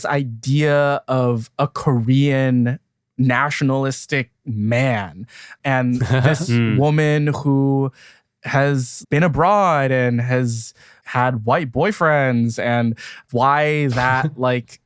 idea of a Korean nationalistic man and this woman who has been abroad and has had white boyfriends, and why that like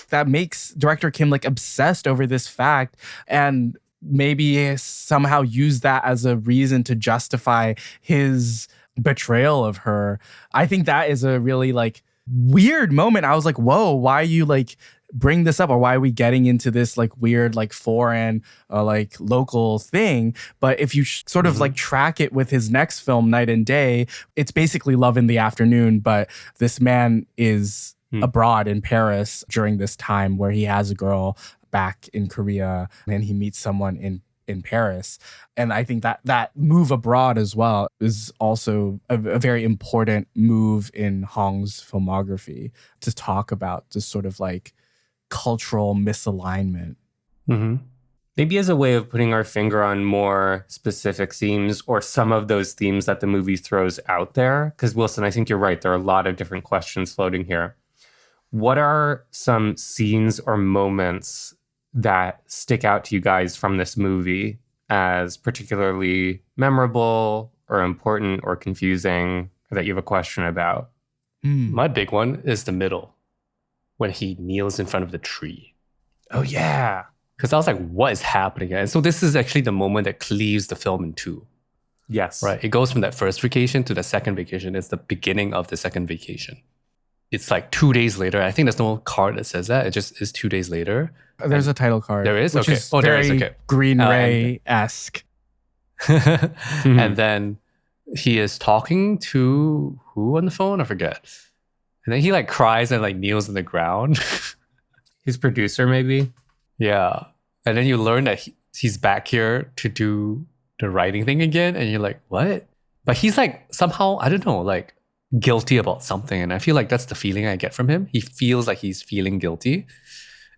that makes director Kim like obsessed over this fact, and maybe somehow use that as a reason to justify his betrayal of her. I think that is a really like weird moment. I was like, whoa, why you like bring this up, or why are we getting into this like weird like foreign like local thing? But if you sort of like track it with his next film, Night and Day, it's basically Love in the Afternoon, but this man is abroad in Paris during this time where he has a girl back in Korea and he meets someone in Paris. And I think that move abroad as well is also a very important move in Hong's filmography, to talk about this sort of like cultural misalignment. Maybe as a way of putting our finger on more specific themes, or some of those themes that the movie throws out there. Because Wilson, I think you're right. There are a lot of different questions floating here. What are some scenes or moments that stick out to you guys from this movie as particularly memorable or important or confusing, or that you have a question about? My big one is the middle, when he kneels in front of the tree. Oh, yeah. Because I was like, what is happening? And so this is actually the moment that cleaves the film in two. Yes. Right. It goes from that first vacation to the second vacation. It's the beginning of the second vacation. It's like 2 days later. I think there's no card that says that. It just is 2 days later. There's a title card. There is? Which Okay. is Oh, there very is. Okay. Green Ray-esque. And then he is talking to who on the phone? I forget. And then he like cries and like kneels on the ground. His producer, maybe? Yeah. And then you learn that he's back here to do the writing thing again. And you're like, what? But he's like somehow, I don't know, like guilty about something. And I feel like that's the feeling I get from him. He feels like he's feeling guilty.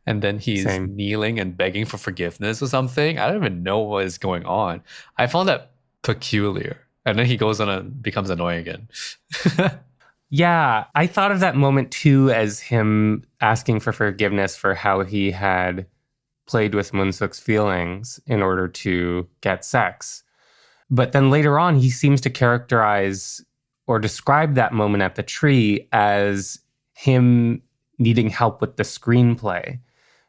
And then he's kneeling and begging for forgiveness or something. I don't even know what is going on. I found that peculiar. And then he goes on and becomes annoying again. Yeah, I thought of that moment too as him asking for forgiveness for how he had played with Moon-suk's feelings in order to get sex. But then later on, he seems to characterize or describe that moment at the tree as him needing help with the screenplay.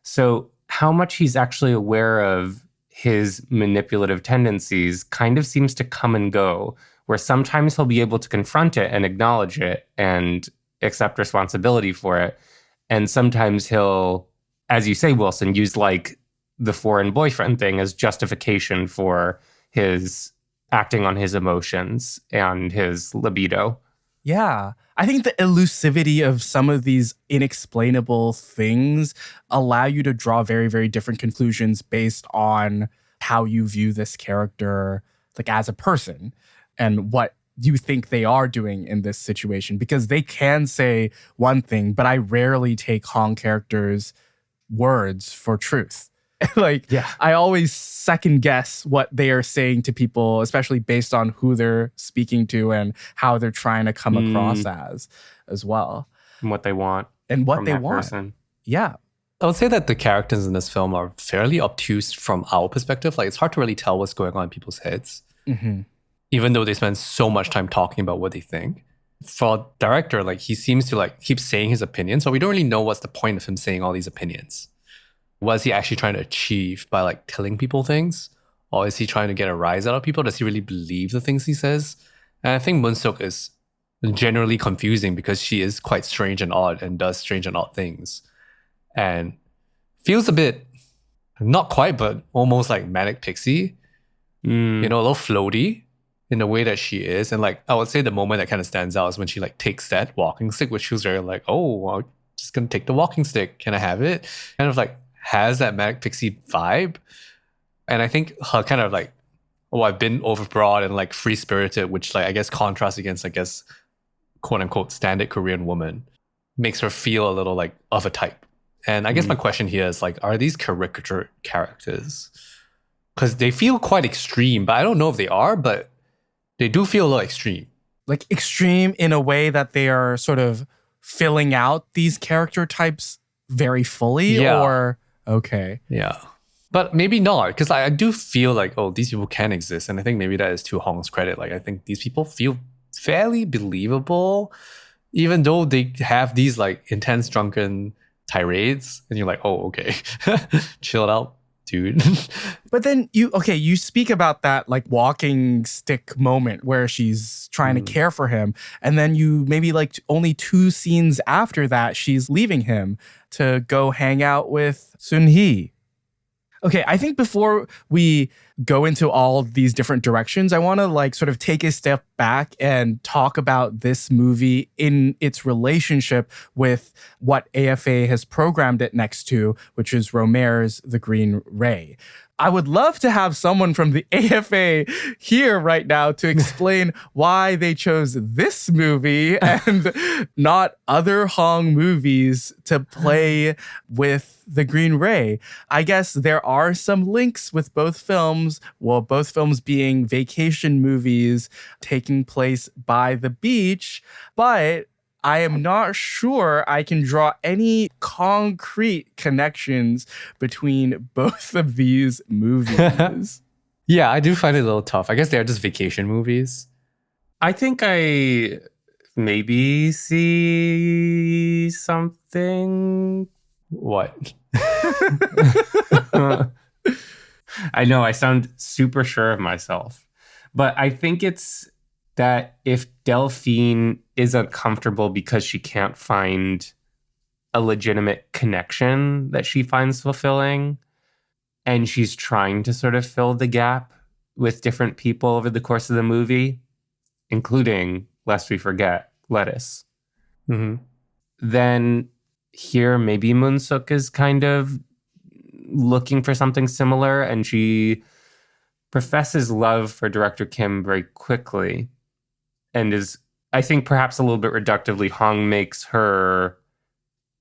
So how much he's actually aware of his manipulative tendencies kind of seems to come and go, where sometimes he'll be able to confront it and acknowledge it and accept responsibility for it. And sometimes he'll, as you say, Wilson, use like the foreign boyfriend thing as justification for his acting on his emotions and his libido. Yeah. I think the elusivity of some of these inexplainable things allow you to draw very, very different conclusions based on how you view this character, like as a person, and what you think they are doing in this situation. Because they can say one thing, but I rarely take Hong characters' words for truth. Like, Yeah. I always second guess what they are saying to people, especially based on who they're speaking to and how they're trying to come across as well. And what they want. And what from they that want. person. Yeah. I would say that the characters in this film are fairly obtuse from our perspective. Like, it's hard to really tell what's going on in people's heads, even though they spend so much time talking about what they think. For a director, like, he seems to like keep saying his opinions, but we don't really know what's the point of him saying all these opinions. What is he actually trying to achieve by like telling people things? Or is he trying to get a rise out of people? Does he really believe the things he says? And I think Moon-suk is generally confusing because she is quite strange and odd and does strange and odd things. And feels a bit, not quite, but almost like manic pixie. You know, a little floaty in the way that she is. And like, I would say the moment that kind of stands out is when she like takes that walking stick, which feels very like, oh, I'm just going to take the walking stick. Can I have it? Kind of like has that manic pixie vibe. And I think her kind of like, oh, I've been overbroad and like free spirited, which like I guess contrasts against, I guess, quote unquote, standard Korean woman, makes her feel a little like of a type. And I guess my question here is like, are these caricature characters? Because they feel quite extreme, but I don't know if they are, but they do feel a little extreme. Like extreme in a way that they are sort of filling out these character types very fully? Yeah. Or, okay. Yeah. But maybe not, because I do feel like, oh, these people can exist. And I think maybe that is to Hong's credit. Like, I think these people feel fairly believable, even though they have these like intense drunken tirades. And you're like, oh, okay, chill out, dude. But then you speak about that like walking stick moment where she's trying to care for him. And then you maybe like only 2 scenes after that, she's leaving him to go hang out with Sun-hee. Okay, I think before we go into all these different directions, I want to like sort of take a step back and talk about this movie in its relationship with what AFA has programmed it next to, which is Rohmer's The Green Ray. I would love to have someone from the AFA here right now to explain why they chose this movie and not other Hong movies to play with The Green Ray. I guess there are some links with both films, well, both films being vacation movies taking place by the beach, but I am not sure I can draw any concrete connections between both of these movies. Yeah, I do find it a little tough. I guess they're just vacation movies. I think I maybe see something. What? I know I sound super sure of myself, but I think it's that if Delphine is uncomfortable because she can't find a legitimate connection that she finds fulfilling, and she's trying to sort of fill the gap with different people over the course of the movie, including, lest we forget, Lettuce, then here maybe Moon-suk is kind of looking for something similar, and she professes love for director Kim very quickly. And is, I think, perhaps a little bit reductively, Hong makes her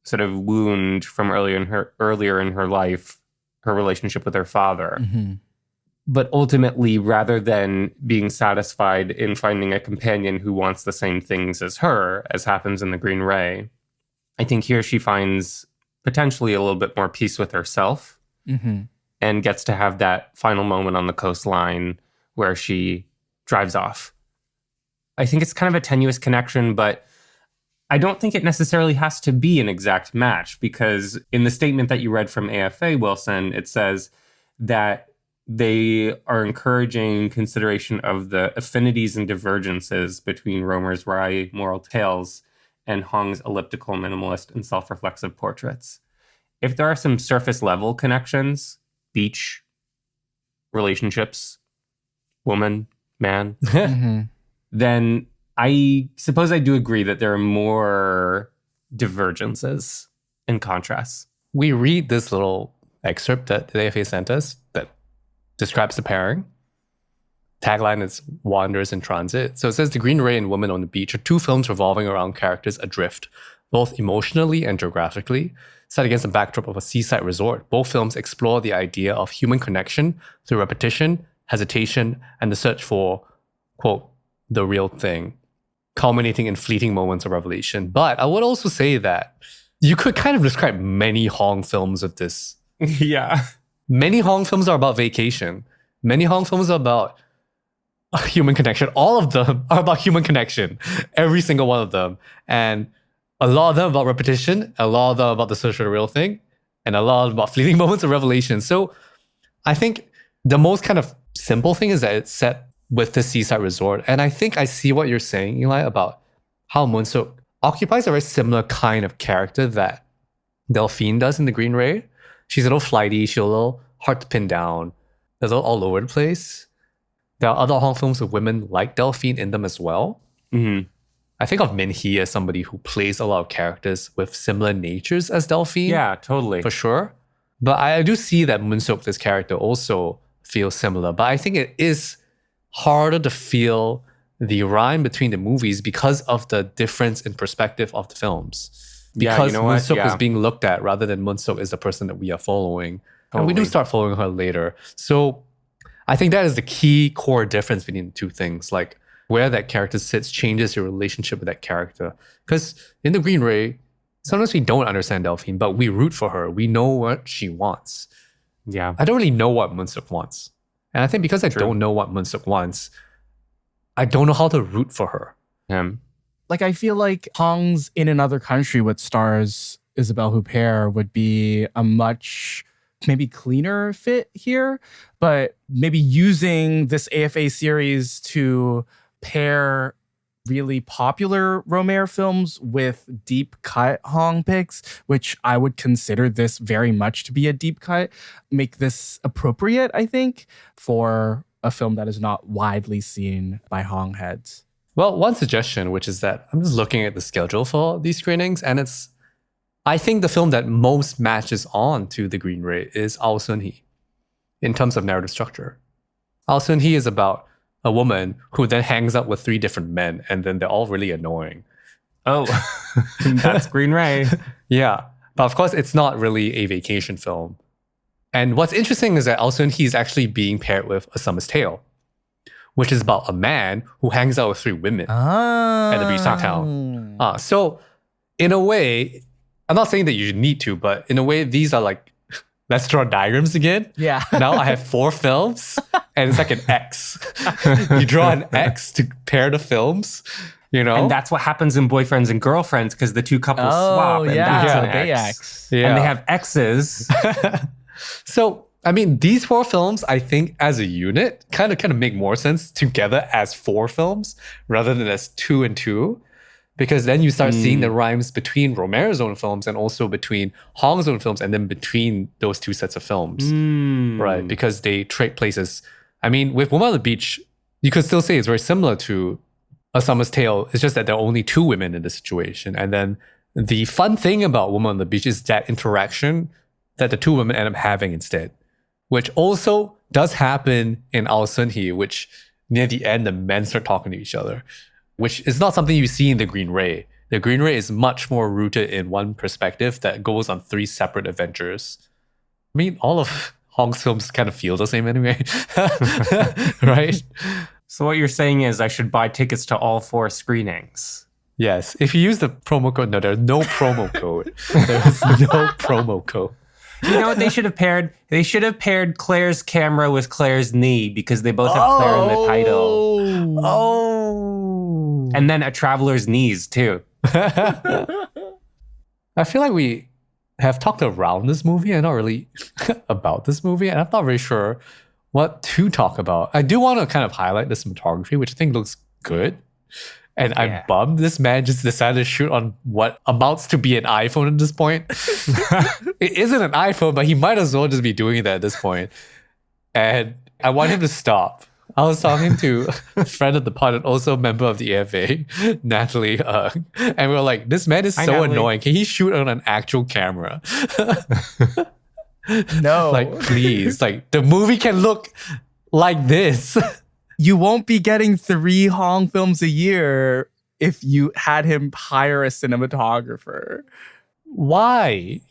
sort of wound from earlier in her life, her relationship with her father. But ultimately, rather than being satisfied in finding a companion who wants the same things as her, as happens in The Green Ray, I think here she finds potentially a little bit more peace with herself and gets to have that final moment on the coastline where she drives off. I think it's kind of a tenuous connection, but I don't think it necessarily has to be an exact match, because in the statement that you read from AFA, Wilson, it says that they are encouraging consideration of the affinities and divergences between Rohmer's wry moral tales and Hong's elliptical, minimalist, and self-reflexive portraits. If there are some surface level connections, beach, relationships, woman, man, then I suppose I do agree that there are more divergences and contrasts. We read this little excerpt that the AFA sent us that describes the pairing. Tagline is Wanderers in Transit. So it says The Green Ray and Woman on the Beach are two films revolving around characters adrift, both emotionally and geographically, set against the backdrop of a seaside resort. Both films explore the idea of human connection through repetition, hesitation, and the search for, quote, the real thing, culminating in fleeting moments of revelation. But I would also say that you could kind of describe many Hong films of this. Yeah. Many Hong films are about vacation. Many Hong films are about human connection. All of them are about human connection. Every single one of them. And a lot of them about repetition, a lot of them about the search for the real thing, and a lot about fleeting moments of revelation. So I think the most kind of simple thing is that it's set with the seaside resort. And I think I see what you're saying, Eli, about how Moon-sook occupies a very similar kind of character that Delphine does in The Green Ray. She's a little flighty, she's a little hard to pin down, a little all over the place. There are other Hong films with women like Delphine in them as well. Mm-hmm. I think of Min Hee as somebody who plays a lot of characters with similar natures as Delphine. Yeah, totally. For sure. But I do see that Moon-sook, this character, also feels similar. But I think it is harder to feel the rhyme between the movies because of the difference in perspective of the films. Because Moon-sook is being looked at rather than Moon-sook is the person that we are following. Totally. And we do start following her later. So I think that is the key core difference between the two things. Like where that character sits changes your relationship with that character. Because in The Green Ray, sometimes we don't understand Delphine, but we root for her. We know what she wants. Yeah. I don't really know what Moon-sook wants. And I think because I don't know what Moon-sook wants, I don't know how to root for her. Like, I feel like Hong's In Another Country, which stars Isabelle Huppert, would be a much maybe cleaner fit here. But maybe using this AFA series to pair really popular Rohmer films with deep cut Hong picks, which I would consider this very much to be a deep cut, make this appropriate, I think, for a film that is not widely seen by Hong heads. Well, one suggestion, which is that I'm just looking at the schedule for these screenings, and I think the film that most matches on to The Green Ray is Ao Sun-hee in terms of narrative structure. Ao Sun-hee is about a woman who then hangs out with 3 different men, and then they're all really annoying. Oh, that's Green Ray. Yeah, but of course, it's not really a vacation film. And what's interesting is that Ao Sun-hee is actually being paired with A Summer's Tale, which is about a man who hangs out with 3 women at the beach town. So, in a way, I'm not saying that you need to, but in a way, these are like, let's draw diagrams again. Yeah. Now I have 4 films, and it's like an X. You draw an X to pair the films, you know? And that's what happens in Boyfriends and Girlfriends, because the 2 couples swap, and that's an X. Yeah. And they have X's. So, I mean, these 4 films, I think, as a unit, kind of make more sense together as 4 films rather than as 2 and 2. Because then you start seeing the rhymes between Rohmer's own films and also between Hong's own films, and then between those 2 sets of films. Right? Because they trade places. I mean, with Woman on the Beach, you could still say it's very similar to A Summer's Tale. It's just that there are only 2 women in the situation. And then the fun thing about Woman on the Beach is that interaction that the 2 women end up having instead, which also does happen in Ao Sun-hee, which near the end, the men start talking to each other, which is not something you see in The Green Ray. The Green Ray is much more rooted in one perspective that goes on 3 separate adventures. I mean, all of Hong's films kind of feel the same anyway, right? So what you're saying is I should buy tickets to all 4 screenings. Yes. If you use the promo code, no, there's no promo code. There's no promo code. You know what they should have paired? They should have paired Claire's camera with Claire's knee, because they both have Claire in the title. Oh. And then A Traveler's Knees, too. I feel like we have talked around this movie and not really about this movie, and I'm not very sure what to talk about. I do want to kind of highlight the cinematography, which I think looks good. And I'm bummed this man just decided to shoot on what amounts to be an iPhone at this point. It isn't an iPhone, but he might as well just be doing that at this point. And I want him to stop. I was talking to a friend of the pod and also a member of the AFA, Natalie, and we were like, this man is so annoying. Can he shoot on an actual camera? No. Like, please. Like, the movie can look like this. You won't be getting 3 Hong films a year if you had him hire a cinematographer. Why?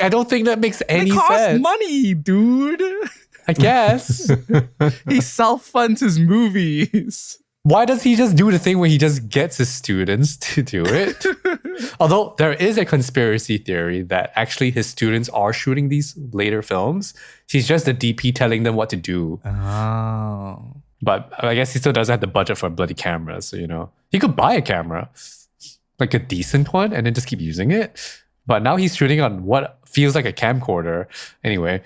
I don't think that makes any sense. It costs money, dude. I guess. He self-funds his movies. Why does he just do the thing where he just gets his students to do it? Although there is a conspiracy theory that actually his students are shooting these later films. He's just the DP telling them what to do. Oh. But I guess he still doesn't have the budget for a bloody camera. So, you know, he could buy a camera, like a decent one, and then just keep using it. But now he's shooting on what feels like a camcorder. Anyway.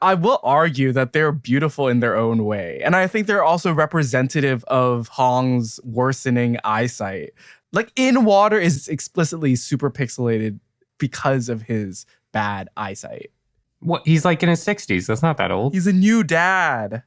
I will argue that they're beautiful in their own way. And I think they're also representative of Hong's worsening eyesight. Like, In Water is explicitly super pixelated because of his bad eyesight. What? He's like in his 60s. That's not that old. He's a new dad.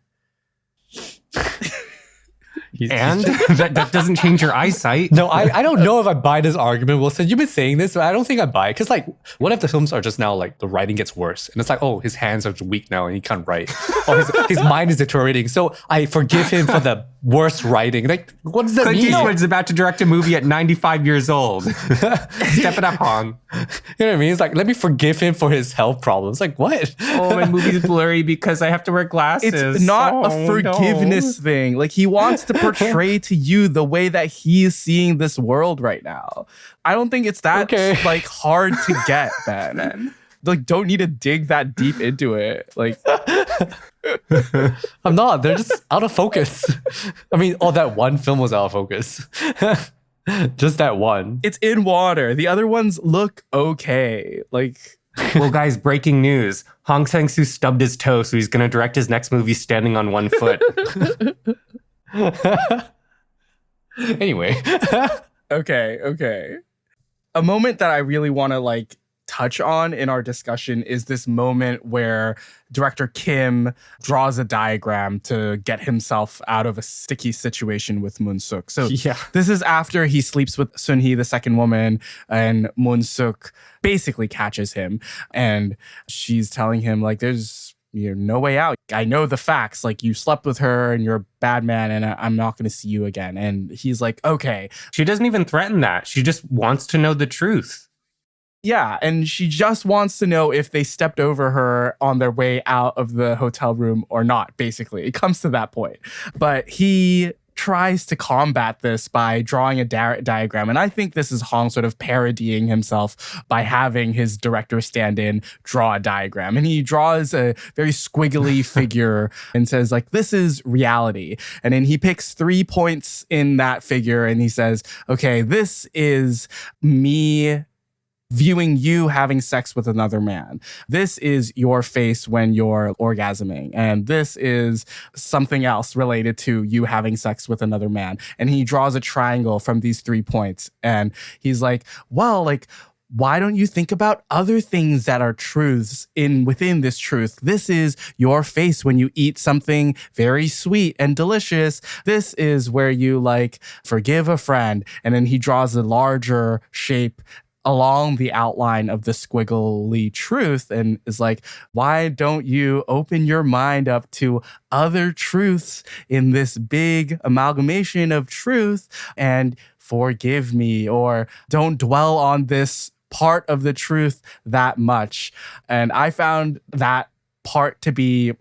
That doesn't change your eyesight. No, I don't know if I buy this argument, Wilson. You've been saying this, but I don't think I buy it. Because, like, what if the films are just now, like, the writing gets worse? And it's like, oh, his hands are weak now and he can't write. Or his mind is deteriorating. So I forgive him for the worse writing. Like, what does that mean? Clint Eastwood's about to direct a movie at 95 years old. Step it up, Hong. You know what I mean? It's like, let me forgive him for his health problems. Like, what? Oh, my movie's blurry because I have to wear glasses. It's not a forgiveness thing. Like, he wants to portray to you the way that he is seeing this world right now. I don't think it's that like hard to get, Ben. Like, don't need to dig that deep into it. Like, I'm not. They're just out of focus. I mean, that one film was out of focus. Just that one. It's In Water. The other ones look okay. Like, well, guys, breaking news. Hong Sang-soo stubbed his toe, so he's going to direct his next movie standing on one foot. Anyway. Okay. A moment that I really want to, like, touch on in our discussion is this moment where director Kim draws a diagram to get himself out of a sticky situation with Moon-suk. So this is after he sleeps with Sun-hee, the second woman, and Moon-suk basically catches him. And she's telling him, like, there's no way out. I know the facts. Like, you slept with her and you're a bad man and I'm not going to see you again. And he's like, okay. She doesn't even threaten that. She just wants to know the truth. Yeah, and she just wants to know if they stepped over her on their way out of the hotel room or not, basically. It comes to that point. But he tries to combat this by drawing a diagram. And I think this is Hong sort of parodying himself by having his director stand-in draw a diagram. And he draws a very squiggly figure and says, like, this is reality. And then he picks 3 points in that figure and he says, okay, this is me viewing you having sex with another man. This is your face when you're orgasming. And this is something else related to you having sex with another man. And he draws a triangle from these 3 points. And he's like, well, like, why don't you think about other things that are truths within this truth? This is your face when you eat something very sweet and delicious. This is where you, like, forgive a friend. And then he draws a larger shape along the outline of the squiggly truth and is like, why don't you open your mind up to other truths in this big amalgamation of truth and forgive me, or don't dwell on this part of the truth that much. And I found that part to be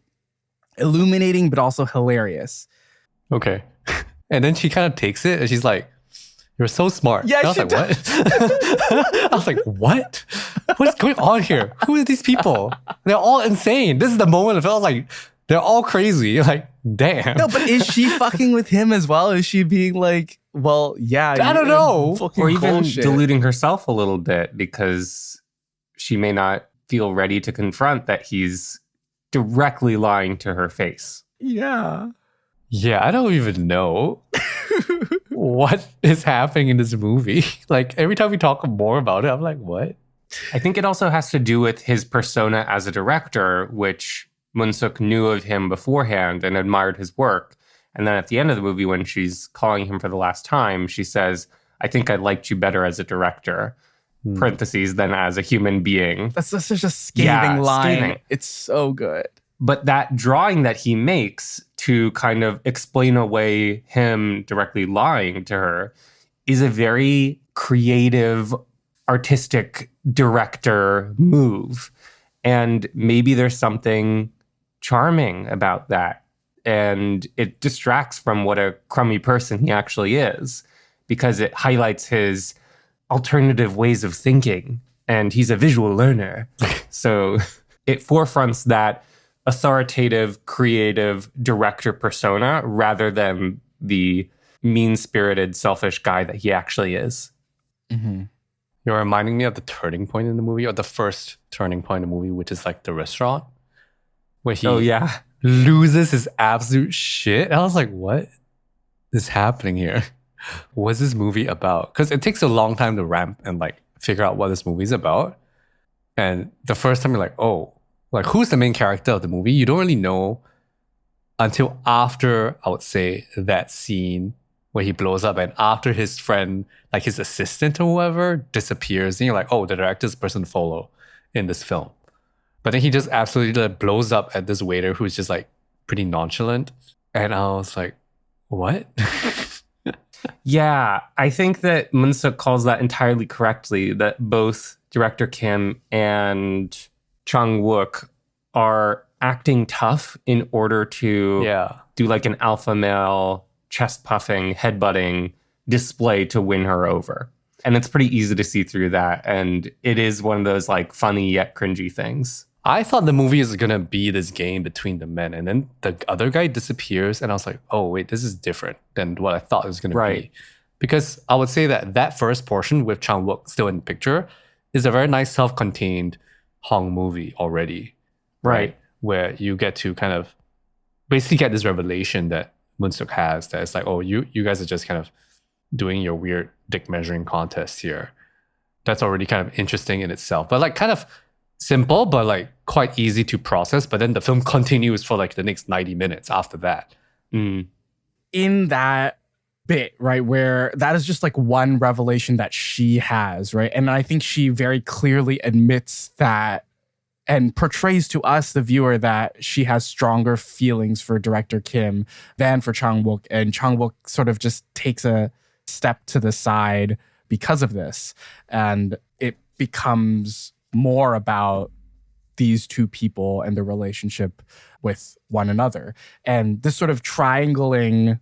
illuminating, but also hilarious. Okay. And then she kind of takes it and she's like, you're so smart. Yeah, I was like, what? I was like, what? What is going on here? Who are these people? They're all insane. This is the moment I felt like They're all crazy. Like, damn. No, but is she fucking with him as well? Is she being like, well, yeah. I don't know. Or even bullshit. deluding herself a little bit because she may not feel ready to confront that he's directly lying to her face. Yeah. Yeah, I don't even know what is happening in this movie. Like, every time we talk more about it, I'm like, what? I think it also has to do with his persona as a director, which Moon-suk knew of him beforehand and admired his work. And then at the end of the movie, when she's calling him for the last time, she says, I think I liked you better as a director, parentheses, than as a human being. That's such a scathing line. Scathing. It's so good. But that drawing that he makes to kind of explain away him directly lying to her is a very creative, artistic director move. And maybe there's something charming about that. And it distracts from what a crummy person he actually is, because it highlights his alternative ways of thinking. And he's a visual learner. So it forefronts that authoritative, creative director persona rather than the mean-spirited, selfish guy that he actually is. Mm-hmm. You're reminding me of the turning point in the movie, or the first turning point in the movie, which is like the restaurant, where he loses his absolute shit. I was like, what is happening here? What's this movie about? Because it takes a long time to ramp and like figure out what this movie's about. And the first time you're like, oh, like, who's the main character of the movie? You don't really know until after, I would say, that scene where he blows up and after his friend, like his assistant or whoever, disappears. And you're like, oh, the director's the person to follow in this film. But then he just absolutely like blows up at this waiter who's just like pretty nonchalant. And I was like, what? Yeah, I think that Moon-suk calls that entirely correctly, that both director Kim and Chang-wook are acting tough in order to do like an alpha male chest puffing, headbutting display to win her over. And it's pretty easy to see through that. And it is one of those like funny yet cringy things. I thought the movie is going to be this game between the men. And then the other guy disappears. And I was like, oh, wait, this is different than what I thought it was going to be. Because I would say that first portion with Chang-wook still in the picture is a very nice self-contained Hong movie already. Right. Where you get to kind of basically get this revelation that Moon-suk has, that it's like, oh, you guys are just kind of doing your weird dick measuring contest here. That's already kind of interesting in itself. But like kind of simple, but like quite easy to process. But then the film continues for like the next 90 minutes after that. In that bit, right, where that is just like one revelation that she has, right? And I think she very clearly admits that and portrays to us, the viewer, that she has stronger feelings for director Kim than for Chang-wook. And Chang-wook sort of just takes a step to the side because of this. And it becomes more about these two people and the relationship with one another. And this sort of triangulation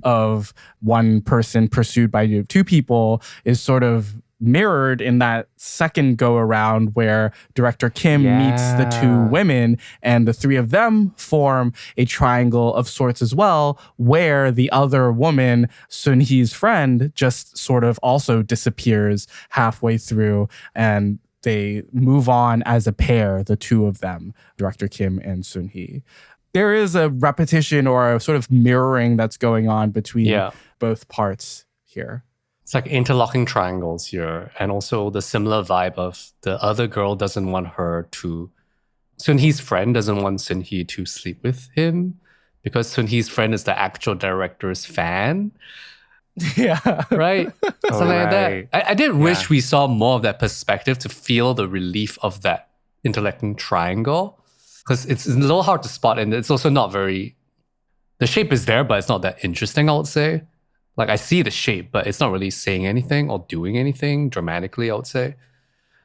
of one person pursued by two people is sort of mirrored in that second go around where director Kim meets the two women, and the three of them form a triangle of sorts as well, where the other woman, Sun-hee's friend, just sort of also disappears halfway through, and they move on as a pair, the two of them, director Kim and Sun-hee. There is a repetition or a sort of mirroring that's going on between both parts here. It's like interlocking triangles here. And also the similar vibe of the other girl doesn't want her to... Sun-hee's friend doesn't want Sun-hee to sleep with him because Sun-hee's friend is the actual director's fan. Yeah. Right? Something like that. I did wish we saw more of that perspective to feel the relief of that interlocking triangle. Because it's a little hard to spot, and it's also not very... The shape is there, but it's not that interesting, I would say. Like, I see the shape, but it's not really saying anything or doing anything dramatically, I would say.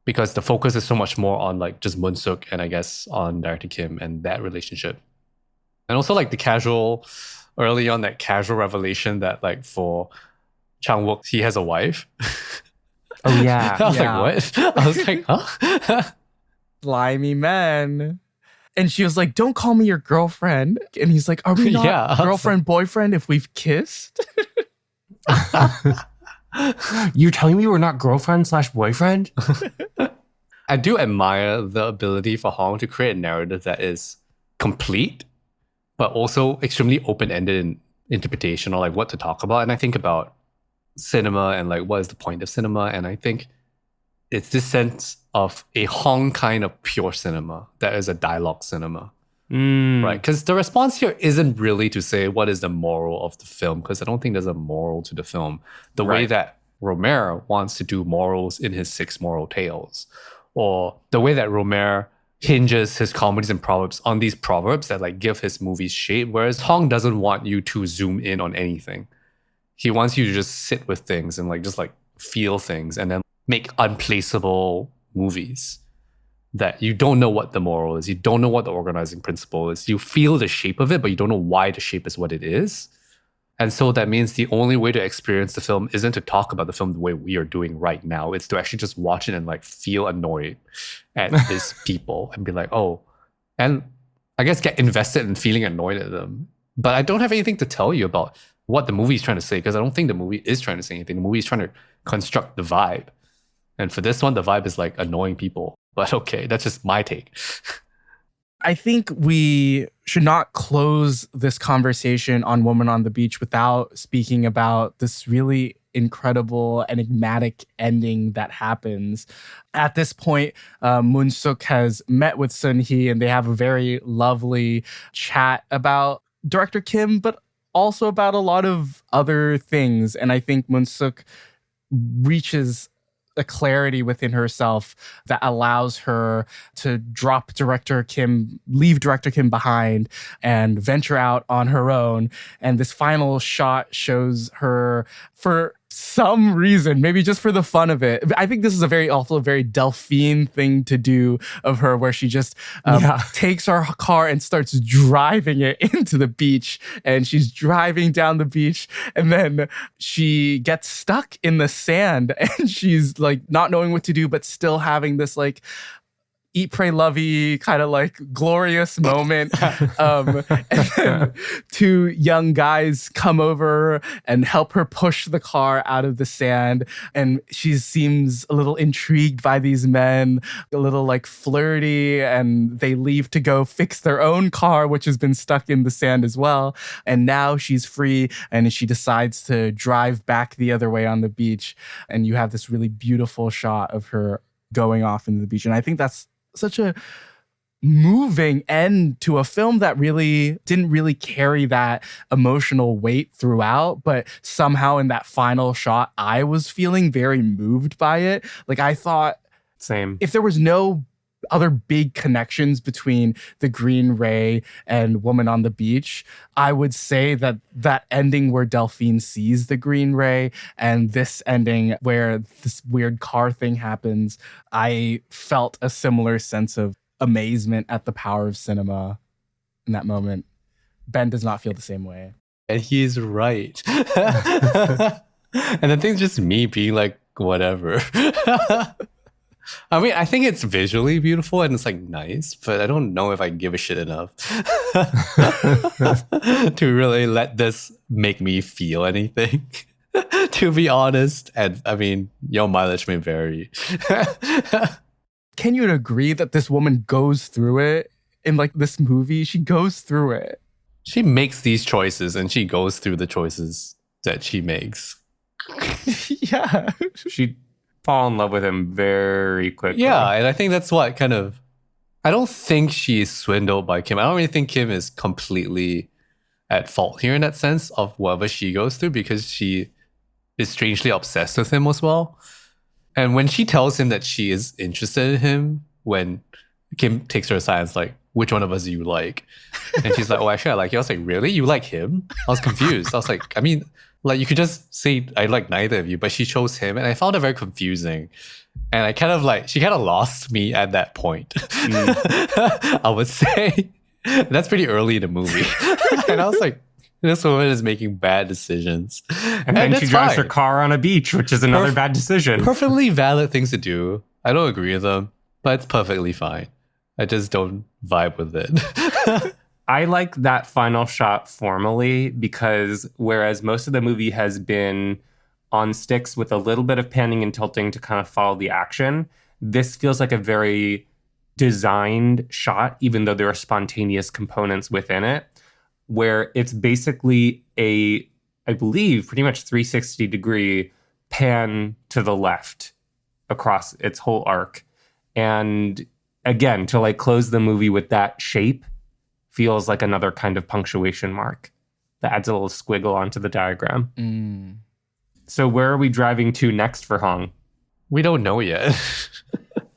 Because the focus is so much more on, like, just Moon-suk and I guess on director Kim and that relationship. And also, like, early on, that casual revelation that, like, for Chang-wook, he has a wife. Oh, yeah. I was like, what? I was like, huh? Slimy men. And she was like, don't call me your girlfriend. And he's like, are we not Yeah. girlfriend, boyfriend if we've kissed? You're telling me we're not girlfriend/boyfriend? I do admire the ability for Hong to create a narrative that is complete, but also extremely open-ended in interpretation or like what to talk about. And I think about cinema and like what is the point of cinema. And I think it's this sense of a Hong kind of pure cinema that is a dialogue cinema. Right? Because the response here isn't really to say what is the moral of the film, because I don't think there's a moral to the film. The way that Rohmer wants to do morals in his 6 moral tales, or the way that Rohmer hinges his comedies and proverbs on these proverbs that like give his movies shape, whereas Hong doesn't want you to zoom in on anything. He wants you to just sit with things and like just like feel things and then make unplaceable movies that you don't know what the moral is. You don't know what the organizing principle is. You feel the shape of it, but you don't know why the shape is what it is. And so that means the only way to experience the film isn't to talk about the film the way we are doing right now. It's to actually just watch it and like feel annoyed at these people and be like, oh, and I guess get invested in feeling annoyed at them. But I don't have anything to tell you about what the movie is trying to say, because I don't think the movie is trying to say anything. The movie is trying to construct the vibe. And for this one, the vibe is like annoying people. But okay, that's just my take. I think we should not close this conversation on Woman on the Beach without speaking about this really incredible, enigmatic ending that happens. At this point, Moon Suk has met with Sun Hee and they have a very lovely chat about Director Kim, but also about a lot of other things. And I think Moon Suk reaches a clarity within herself that allows her to leave Director Kim behind and venture out on her own. And this final shot shows her, for some reason, maybe just for the fun of it. I think this is also a very Delphine thing to do of her, where she just takes her car and starts driving it into the beach. And she's driving down the beach, and then she gets stuck in the sand, and she's like not knowing what to do, but still having this like Eat, Pray, Lovey kind of like glorious moment. And then 2 young guys come over and help her push the car out of the sand. And she seems a little intrigued by these men, a little like flirty, and they leave to go fix their own car, which has been stuck in the sand as well. And now she's free and she decides to drive back the other way on the beach. And you have this really beautiful shot of her going off into the beach. And I think that's such a moving end to a film that really didn't really carry that emotional weight throughout, but somehow in that final shot, I was feeling very moved by it. Like I thought, same. If there was no other big connections between The Green Ray and Woman on the Beach, I would say that that ending where Delphine sees the Green Ray and this ending where this weird car thing happens, I felt a similar sense of amazement at the power of cinema in that moment. Ben does not feel the same way. And he's right. And the thing's just me being like, whatever. I mean, I think it's visually beautiful and it's like nice, but I don't know if I give a shit enough to really let this make me feel anything, to be honest. And I mean, your mileage may vary. Can you agree that this woman goes through it in like this movie? She goes through it. She makes these choices and she goes through the choices that she makes. Yeah. She fall in love with him very quickly. Yeah, and I think that's what kind of... I don't think she's swindled by Kim. I don't really think Kim is completely at fault here in that sense of whatever she goes through, because she is strangely obsessed with him as well. And when she tells him that she is interested in him, when Kim takes her aside and is like, which one of us do you like? And she's like, oh, actually, I like you. I was like, really? You like him? I was confused. I was like, I mean... like, you could just say, I like neither of you, but she chose him. And I found it very confusing. And I kind of like, she kind of lost me at that point. I would say. That's pretty early in the movie. And I was like, this woman is making bad decisions. And then she drives her car on a beach, which is another bad decision. Perfectly valid things to do. I don't agree with them, but it's perfectly fine. I just don't vibe with it. I like that final shot formally because whereas most of the movie has been on sticks with a little bit of panning and tilting to kind of follow the action, this feels like a very designed shot, even though there are spontaneous components within it, where it's basically I believe, pretty much 360-degree pan to the left across its whole arc. And again, to like close the movie with that shape feels like another kind of punctuation mark that adds a little squiggle onto the diagram. So where are we driving to next for Hong? We don't know yet.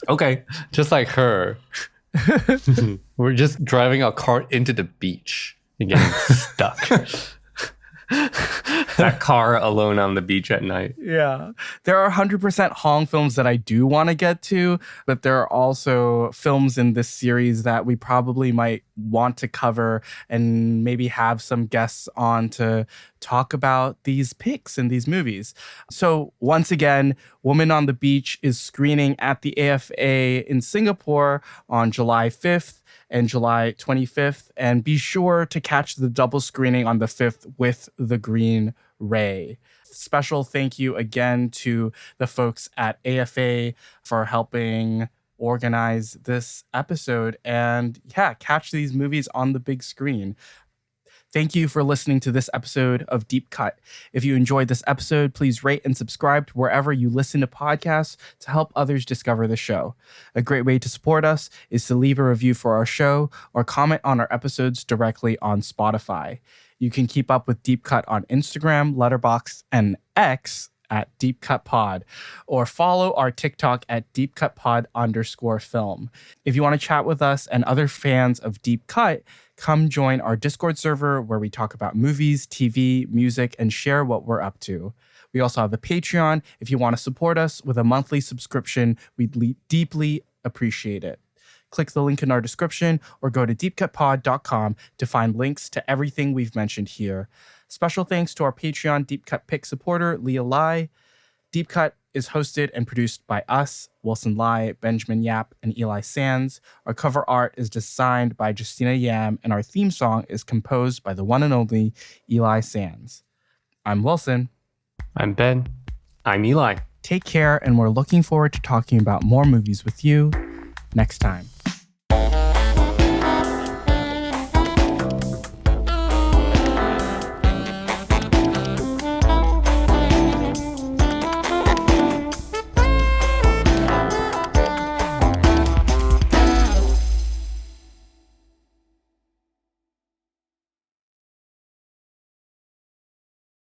Okay. Just like her. We're just driving our car into the beach and getting stuck. That car alone on the beach at night. Yeah. There are 100% Hong films that I do want to get to, but there are also films in this series that we probably might want to cover and maybe have some guests on to talk about these picks in these movies. So once again, Woman on the Beach is screening at the AFA in Singapore on July 5th and July 25th. And be sure to catch the double screening on the 5th with the Green Ray. Special thank you again to the folks at AFA for helping organize this episode. And yeah, catch these movies on the big screen. Thank you for listening to this episode of Deep Cut. If you enjoyed this episode, please rate and subscribe to wherever you listen to podcasts to help others discover the show. A great way to support us is to leave a review for our show or comment on our episodes directly on Spotify. You can keep up with Deep Cut on Instagram, Letterboxd, and X at Deep Cut Pod, or follow our TikTok at DeepCutPod_film. If you want to chat with us and other fans of Deep Cut, come join our Discord server where we talk about movies, TV, music, and share what we're up to. We also have the Patreon. If you want to support us with a monthly subscription, we'd deeply appreciate it. Click the link in our description or go to deepcutpod.com to find links to everything we've mentioned here. Special thanks to our Patreon Deep Cut Pick supporter, Leah Lai. Deep Cut is hosted and produced by us, Wilson Lai, Benjamin Yap, and Eli Sands. Our cover art is designed by Justina Yam, and our theme song is composed by the one and only Eli Sands. I'm Wilson. I'm Ben. I'm Eli. Take care, and we're looking forward to talking about more movies with you next time.